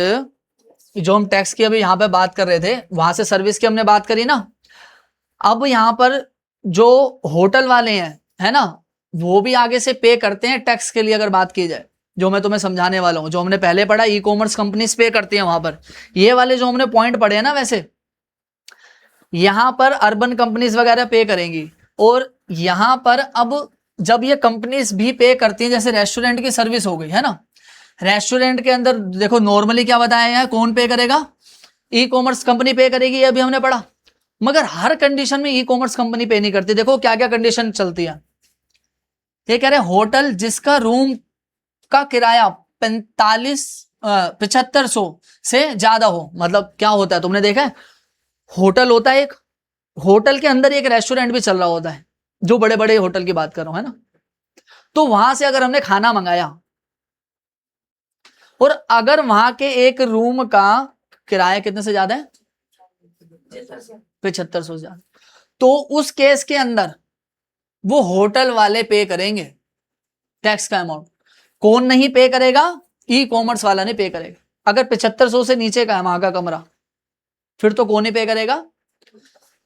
जो हम टैक्स की अभी यहाँ पे बात कर रहे थे, वहां से सर्विस की हमने बात करी ना। अब यहाँ पर जो होटल वाले हैं, है ना, वो भी आगे से पे करते हैं टैक्स के लिए। अगर बात की जाए, जो मैं तुम्हें समझाने वाला हूं, जो हमने पहले पढ़ा, ई कॉमर्स कंपनीज पे करती हैं वहां पर, ये वाले जो हमने पॉइंट पढ़े हैं ना, वैसे यहां पर अर्बन कंपनीज वगैरह पे करेंगी। और यहां पर अब जब ये कंपनीज भी पे करती हैं, जैसे रेस्टोरेंट की सर्विस हो गई, है ना, रेस्टोरेंट के अंदर देखो नॉर्मली क्या बताया है, कौन पे करेगा, ई कॉमर्स कंपनी पे करेगी, ये अभी हमने पढ़ा। मगर हर कंडीशन में ई कॉमर्स कंपनी पे नहीं करती। देखो क्या क्या कंडीशन चलती है। ये कह रहे हैं होटल जिसका रूम का किराया 7500 से ज्यादा हो। मतलब क्या होता है, तुमने देखा है, होटल होता है एक, होटल के अंदर एक रेस्टोरेंट भी चल रहा होता है, जो बड़े बड़े होटल की बात कर रहा हूं, है ना। तो वहां से अगर हमने खाना मंगाया और अगर वहां के एक रूम का किराया कितने से ज्यादा है, 7500 से ज्यादा, तो उस केस के अंदर वो होटल वाले पे करेंगे टैक्स का अमाउंट। कौन नहीं पे करेगा, ई कॉमर्स वाला नहीं पे करेगा। अगर 7500 से नीचे का है वहां का कमरा, फिर तो कौन नहीं पे करेगा,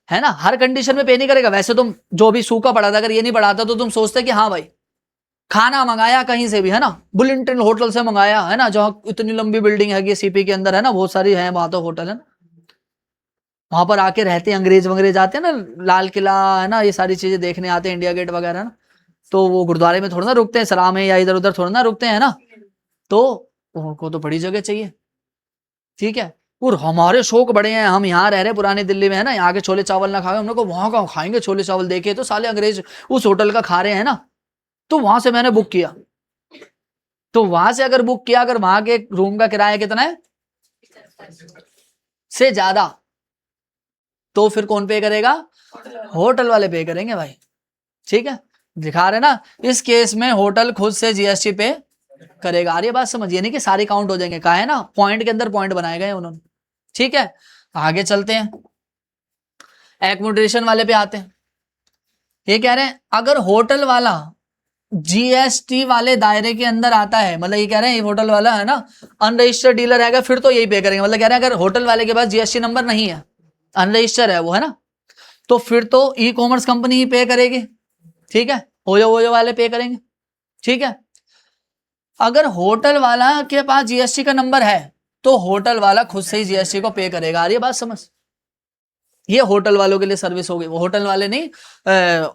है ना, हर कंडीशन में पे नहीं करेगा। वैसे तुम जो भी सूखा पड़ा था, अगर ये नहीं पढ़ाता तो तुम सोचते कि हाँ भाई खाना मंगाया कहीं से भी, है ना, बुलिंगटन होटल से मंगाया, है ना, जहां इतनी लंबी बिल्डिंग है सीपी के अंदर, है ना, बहुत सारी है वहां तो होटल, है ना, वहां पर आके रहते हैं अंग्रेज वंग्रेज आते हैं ना, लाल किला, है ना, ये सारी चीजें देखने आते हैं, इंडिया गेट वगैरह ना, तो वो गुरुद्वारे में थोड़ा ना रुकते हैं, सलाम है या इधर उधर थोड़ा ना रुकते हैं ना, तो उनको तो बड़ी जगह चाहिए। ठीक है, और हमारे शौक बड़े हैं, हम यहाँ रह रहे हैं पुरानी दिल्ली में, है ना, यहाँ के छोले चावल ना खाए, हम लोग को वहां का खाएंगे छोले चावल। देखे तो साले अंग्रेज उस होटल का खा रहे हैं ना, तो वहां से मैंने बुक किया। तो वहां से अगर बुक किया, अगर वहां के रूम का किराया कितना है से ज्यादा, तो फिर कौन पे करेगा, होटल वाले पे करेंगे भाई। ठीक है, दिखा रहे ना, इस केस में होटल खुद से जीएसटी पे करेगा। आ रही है बात समझ? ये नहीं कि सारे काउंट हो जाएंगे, कहा है ना, पॉइंट के अंदर पॉइंट बनाए गए उन्होंने। ठीक है, आगे चलते हैं, एकोमोडेशन वाले पे आते हैं। ये कह रहे हैं अगर होटल वाला जीएसटी वाले दायरे के अंदर आता है, मतलब ये कह रहे हैं ये होटल वाला है ना अनरजिस्टर्ड डीलर है, फिर तो यही पे करेंगे। मतलब कह रहे हैं अगर होटल वाले के पास जीएसटी नंबर नहीं है, अनरजिस्टर्ड है वो, है ना, तो फिर तो ई कॉमर्स कंपनी ही पे करेगी। ठीक है, ओयो वाले पे करेंगे। ठीक है, अगर होटल वाला के पास जीएसटी का नंबर है तो होटल वाला खुद से ही जीएसटी को पे करेगा। आ रही है बात समझ? ये होटल वालों के लिए सर्विस हो गई, वो होटल वाले नहीं,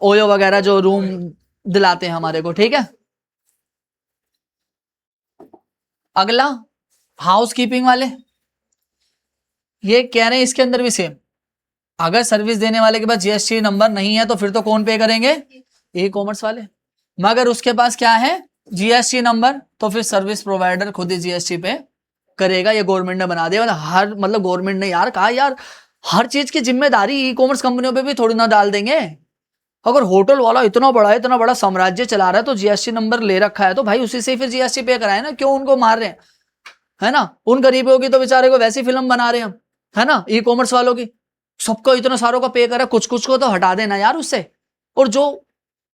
ओयो वगैरह जो रूम दिलाते हैं हमारे को। ठीक है, अगला हाउस कीपिंग वाले, ये कह रहे हैं इसके अंदर भी सेम, अगर सर्विस देने वाले के पास जीएसटी नंबर नहीं है तो फिर तो कौन पे करेंगे, ई कॉमर्स वाले। मगर उसके पास क्या है, जीएसटी नंबर, तो फिर सर्विस प्रोवाइडर खुद ही जीएसटी पे करेगा। ये गवर्नमेंट ने बना दिया, मतलब गवर्नमेंट ने यार कहा यार हर चीज की जिम्मेदारी ई कॉमर्स कंपनियों पे भी थोड़ी ना डाल देंगे। अगर होटल वाला इतना बड़ा साम्राज्य चला रहा है तो जीएसटी नंबर ले रखा है, तो भाई उसी से फिर जीएसटी पे कराए ना, क्यों उनको मार रहे हैं, है ना। उन गरीबों की तो बेचारे को वैसी फिल्म बना रहे हैं हम, है ना, ई कॉमर्स वालों की, सबको इतना सारों का पे करा, कुछ कुछ को तो हटा देना यार उससे। और जो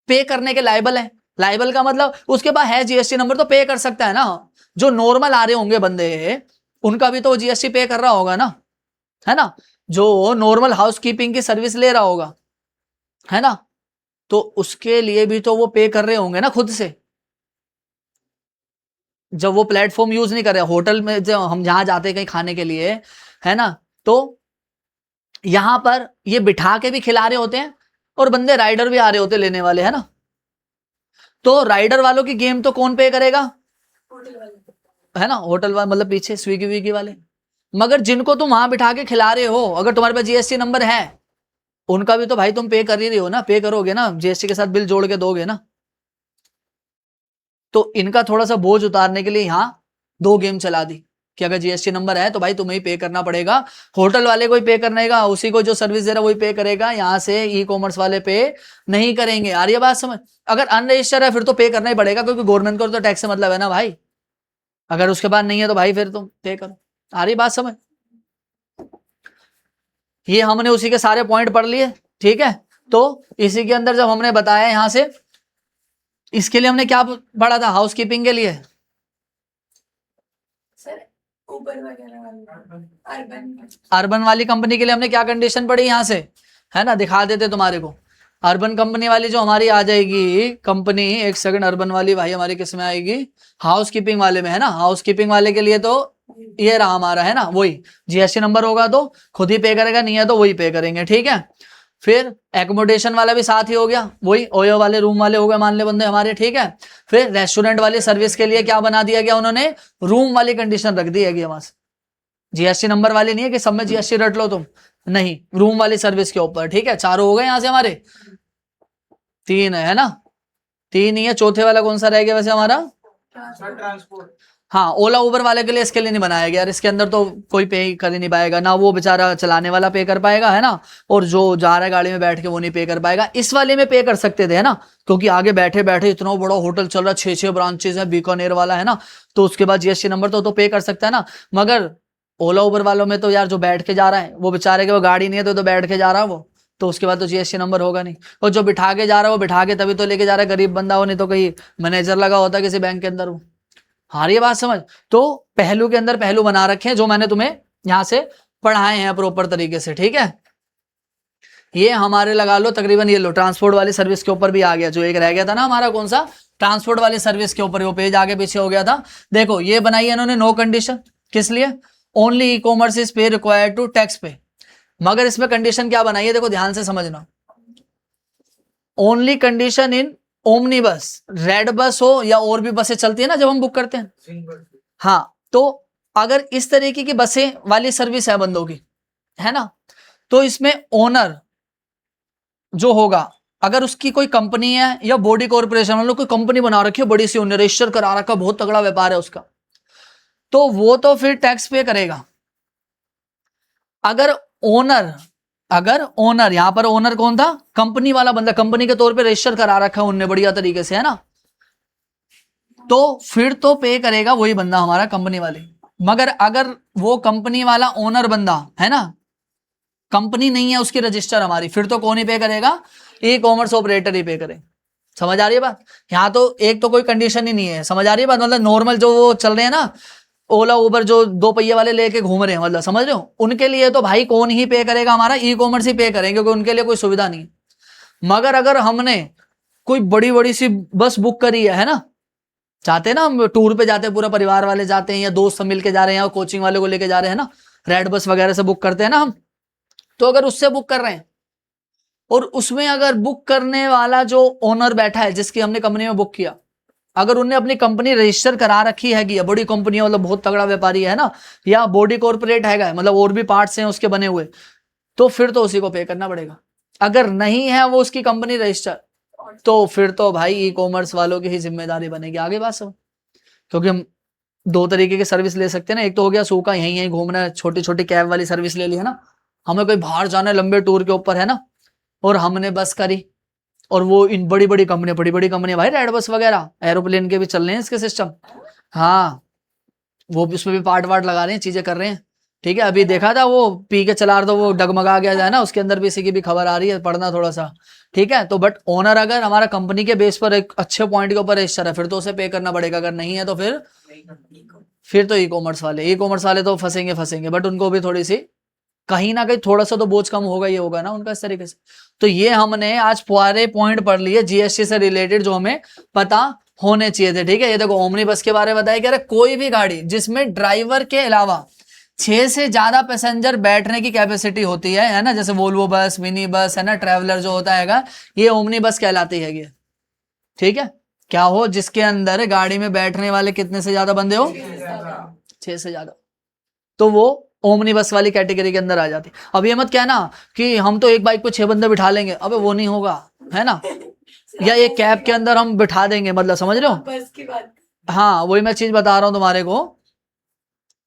पे करने के लायबल है, लायबल का मतलब उसके पास है जीएसटी नंबर, तो पे कर सकता है ना। जो नॉर्मल आ रहे होंगे बंदे, उनका भी तो जीएसटी पे कर रहा होगा ना, है ना, जो नॉर्मल हाउस कीपिंग की सर्विस ले रहा होगा, है ना, तो उसके लिए भी तो वो पे कर रहे होंगे ना खुद से। जब वो प्लेटफॉर्म यूज नहीं कर रहे, होटल में जब हम जहां जाते हैं कहीं खाने के लिए, है ना, तो यहां पर ये बिठा के भी खिला रहे होते हैं और बंदे राइडर भी आ रहे होते लेने वाले, है ना। तो राइडर वालों की गेम तो कौन पे करेगा, है ना, होटल वाले, मतलब पीछे स्विगी विगी वाले। मगर जिनको तुम वहां बिठा के खिला रहे हो, अगर तुम्हारे पास जीएसटी नंबर है उनका भी तो भाई तुम पे कर ही रही हो ना, पे करोगे ना, जीएसटी के साथ बिल जोड़ के दोगे ना। तो इनका थोड़ा सा बोझ उतारने के लिए यहाँ 2 गेम चला दी कि अगर जीएसटी नंबर है तो भाई तुम्हें ही पे करना पड़ेगा, होटल वाले को ही पे करने का, उसी को जो सर्विस दे रहा है वही पे करेगा, यहाँ से ई कॉमर्स वाले पे नहीं करेंगे। आ रही है बात समझ? अगर अनरजिस्टर्ड है फिर तो पे करना ही पड़ेगा, क्योंकि गवर्नमेंट को तो टैक्स से मतलब है ना भाई। अगर उसके बाद नहीं है तो भाई फिर तुम पे करो। आ रही बात समझ? ये हमने उसी के सारे पॉइंट पढ़ लिए, ठीक है। तो इसी के अंदर जब हमने बताया यहां से, इसके लिए हमने क्या पढ़ा था हाउसकीपिंग के लिए? अर्बन वाली कंपनी के लिए हमने क्या कंडीशन पढ़ी यहां से, है ना, दिखा देते तुम्हारे को। अर्बन कंपनी वाली जो हमारी आ जाएगी कंपनी, एक सेकंड, अर्बन वाली भाई हमारी किस में आएगी? हाउसकीपिंग वाले में, है ना। हाउसकीपिंग वाले के लिए तो ये रहा हमारा, है ना, वही जीएसटी नंबर होगा तो खुद ही पे करेगा, नहीं है तो वही पे करेंगे, ठीक है। फिर एकोमोडेशन वाला भी साथ ही हो गया, वही ओयो वाले रूम वाले हो गए मान ले बंदे हमारे, ठीक है। फिर रेस्टोरेंट वाली सर्विस के लिए क्या बना दिया गया उन्होंने? रूम वाली कंडीशन रख दी है वहां से। जीएसटी नंबर वाली नहीं है कि सब में जीएसटी रट लो तुम, नहीं, रूम वाली सर्विस के ऊपर, ठीक है। 4 हो गए यहां से हमारे, 3 है ना, 3 ही है। चौथे वाला कौन सा रह गया वैसे हमारा? ट्रांसपोर्ट। हाँ, ओला उबर वाले के लिए इसके लिए नहीं बनाया गया यार, इसके अंदर तो कोई पे कर ही नहीं पाएगा ना, वो बेचारा चलाने वाला पे कर पाएगा, है ना, और जो जा रहा है गाड़ी में बैठ के वो नहीं पे कर पाएगा। इस वाले में पे कर सकते थे, है ना, क्योंकि आगे बैठे बैठे इतना बड़ा होटल चल रहा है, 6 ब्रांचेस है, बीकानेर वाला, है ना, तो उसके बाद जीएसटी नंबर तो पे कर सकता है ना। मगर ओला उबर वालों में तो यार जो बैठ के जा रहा है वो बेचारे के, वो गाड़ी नहीं है तो बैठ के जा रहा है वो, तो उसके बाद तो जीएसटी नंबर होगा नहीं। और जो बिठा के जा रहा है वो बिठा के तभी तो लेके जा रहा है, गरीब बंदा हो, नहीं तो कहीं मैनेजर लगा होता है किसी बैंक के अंदर वो। हाँ, ये बात समझ? तो पहलू के अंदर पहलू बना रखे हैं जो मैंने तुम्हें यहां से पढ़ाए हैं प्रॉपर तरीके से, ठीक है। ये हमारे लगा लो तकरीबन, ये लो ट्रांसपोर्ट वाली सर्विस के ऊपर भी आ गया, जो एक रह गया था ना हमारा, कौन सा? ट्रांसपोर्ट वाली सर्विस के ऊपर, वो पेज आगे पीछे हो गया था। देखो ये बनाई है इन्होंने नो कंडीशन, किस लिए? Only e commerce is pay required to tax pay. मगर इसमें कंडीशन क्या बनाई है, देखो ध्यान से समझना। ओनली कंडीशन इन ओमनी बस, रेड बस हो या और भी बसें चलती है ना जब हम बुक करते हैं, हाँ, तो अगर इस तरीके की बसें वाली सर्विस है बंदों की, है ना, तो इसमें ओनर जो होगा, अगर उसकी कोई कंपनी है या बॉडी कॉर्पोरेशन, मतलब कोई कंपनी बना रखी है बड़ी सी, उन्हें रजिस्टर करा रखा, बहुत तगड़ा व्यापार है उसका, तो वो तो फिर टैक्स पे करेगा। अगर ओनर यहां पर ओनर कौन था? कंपनी वाला बंदा, कंपनी के तौर पे रजिस्टर करा रखा है उनने बढ़िया तरीके से, है ना, तो फिर तो पे करेगा वही बंदा हमारा कंपनी वाले। मगर अगर वो कंपनी वाला ओनर बंदा, है ना, कंपनी नहीं है उसकी रजिस्टर हमारी, फिर तो कौन ही पे करेगा? ई कॉमर्स ऑपरेटर ही पे करे। समझ आ रही है बात? यहाँ तो एक तो कोई कंडीशन ही नहीं है, समझ आ रही है बात? मतलब नॉर्मल जो वो चल रहे हैं ना ओला उबर, जो 2 पहिए वाले लेके घूम रहे हैं, मतलब समझ रहे हो, उनके लिए तो भाई कौन ही पे करेगा? हमारा ई कॉमर्स ही पे करेंगे, क्योंकि उनके लिए कोई सुविधा नहीं। मगर अगर हमने कोई बड़ी बड़ी सी बस बुक करी है ना, चाहते हैं ना हम टूर पे जाते हैं, पूरा परिवार वाले जाते हैं या दोस्त सब मिलके जा रहे हैं या कोचिंग वाले को लेके जा रहे हैं ना, रेड बस वगैरह से बुक करते हैं ना हम, तो अगर उससे बुक कर रहे हैं और उसमें अगर बुक करने वाला जो ओनर बैठा है जिसकी हमने कंपनी में बुक किया, अगर उनने अपनी कंपनी रजिस्टर करा रखी है कि बड़ी कंपनी है, मतलब बहुत तगड़ा व्यापारी है ना, या बॉडी कॉर्पोरेट है, मतलब और भी पार्ट्स हैं उसके बने हुए, तो फिर तो उसी को पे करना पड़ेगा। अगर नहीं है वो उसकी कंपनी रजिस्टर, तो फिर तो भाई ई कॉमर्स वालों की ही जिम्मेदारी बनेगी। आगे बात समझ? क्योंकि हम 2 तरीके की सर्विस ले सकते हैं ना, एक तो हो गया सूखा यहीं यहीं घूमना है, छोटी छोटी कैब वाली सर्विस ले ली, है ना, हमें कोई बाहर जाना है लंबे टूर के ऊपर, है ना, और हमने बस करी, और वो इन बड़ी बड़ी कंपनियां भाई, रेड बस वगैरह, एरोप्लेन के भी चल रहे हैं इसके सिस्टम, हाँ, वो उसमें भी पार्ट वार्ट लगा रहे हैं, चीजें कर रहे हैं, ठीक है। अभी देखा था वो पी के चला रहा था, वो डगमगा गया जाए ना, उसके अंदर भी इसी की भी खबर आ रही है, पढ़ना थोड़ा सा, ठीक है। तो बट ओनर अगर हमारा कंपनी के बेस पर एक अच्छे पॉइंट के ऊपर रजिस्टर है, फिर तो उसे पे करना पड़ेगा, अगर नहीं है तो फिर तो ई कॉमर्स वाले तो फंसेंगे, बट उनको भी थोड़ी सी कहीं ना कहीं थोड़ा सा तो बोझ कम होगा, ये होगा ना उनका इस तरीके से। तो ये हमने आज पूरे पॉइंट पढ़ लिए जीएसटी से रिलेटेड जो हमें पता होने चाहिए थे, ठीक है। ये देखो ओमनी बस के बारे में बताया, कि कोई भी गाड़ी जिसमें ड्राइवर के अलावा 6 से ज्यादा पैसेंजर बैठने की कैपेसिटी होती है ना, जैसे वोल्वो बस, मिनी बस, है ना, ट्रैवलर जो होता है, ये ओमनी बस कहलाती है, ये ठीक है। क्या हो? जिसके अंदर गाड़ी में बैठने वाले कितने से ज्यादा बंदे हो? 6 से ज्यादा, तो वो ओमनी बस वाली कैटेगरी के अंदर आ जाती। अब ये मत कहना कि हम तो एक बाइक पे 6 बंदे बिठा लेंगे, अबे वो नहीं होगा, है ना, या एक कैब के अंदर हम बिठा देंगे, मतलब समझ रहे हो बस की बात। हाँ वही मैं चीज बता रहा हूँ तुम्हारे को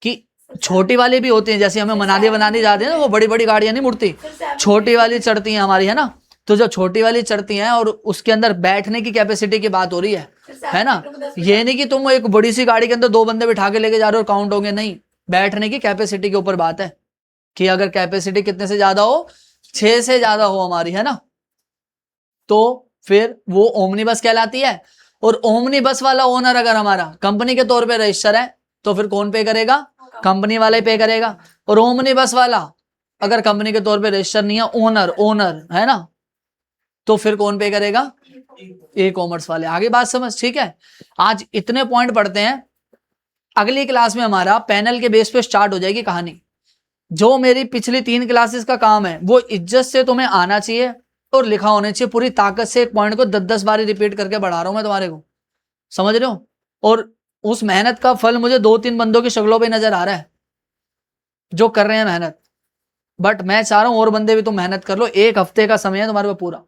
कि छोटी वाली भी होती है, जैसे हमें मनाली बनाने जाते हैं ना, वो बड़ी बड़ी गाड़ियां नहीं मुड़ती, छोटी वाली चढ़ती हैं हमारी, है ना। तो जो छोटी वाली चढ़ती हैं और उसके अंदर बैठने की कैपेसिटी की बात हो रही है ना। ये नहीं कि तुम एक बड़ी सी गाड़ी के अंदर 2 बंदे बिठा के लेके जा रहे हो और काउंट होंगे, नहीं, बैठने की कैपेसिटी के ऊपर बात है कि अगर कैपेसिटी कितने से ज्यादा हो, 6 से ज्यादा हो हमारी, है ना, तो फिर वो ओमनी बस कहलाती है। और ओमनी बस वाला ओनर अगर हमारा कंपनी के तौर पे रजिस्टर है तो फिर कौन पे करेगा, कंपनी वाला ही पे करेगा। और ओमनी बस वाला अगर कंपनी के तौर पे रजिस्टर नहीं है, ओनर है ना, तो फिर कौन पे करेगा, ई कॉमर्स वाले। आगे बात समझ, ठीक है। आज इतने पॉइंट पढ़ते हैं, अगली क्लास में हमारा पैनल के बेस पे स्टार्ट हो जाएगी कहानी। जो मेरी पिछली 3 क्लासेस का काम है वो इज्जत से तुम्हें आना चाहिए और लिखा होना चाहिए, पूरी ताकत से एक पॉइंट को 10-10 बार रिपीट करके बढ़ा रहा हूं मैं तुम्हारे को, समझ रहे हो। और उस मेहनत का फल मुझे 2-3 बंदों की शक्लों पे नजर आ रहा है जो कर रहे हैं मेहनत, बट मैं चाह रहा हूं और बंदे भी तुम मेहनत कर लो। 1 हफ्ते का समय है तुम्हारे पास पूरा,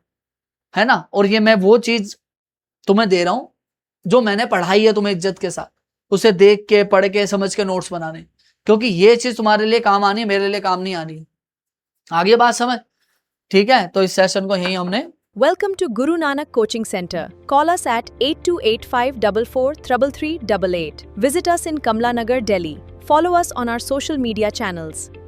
है ना। और ये मैं वो चीज तुम्हें दे रहा हूं जो मैंने पढ़ाई है तुम्हें इज्जत के साथ, उसे देख के पढ़ के समझ के नोट्स बनाने, क्योंकि ये चीज तुम्हारे लिए काम आनी है, मेरे लिए काम नहीं आनी है। आगे बात समझ, ठीक है। तो इस सेशन को यही हमने Welcome to Guru Nanak Coaching Center. Call us at 8285443388. Visit us in Kamla Nagar, Delhi. Follow us on our social media channels.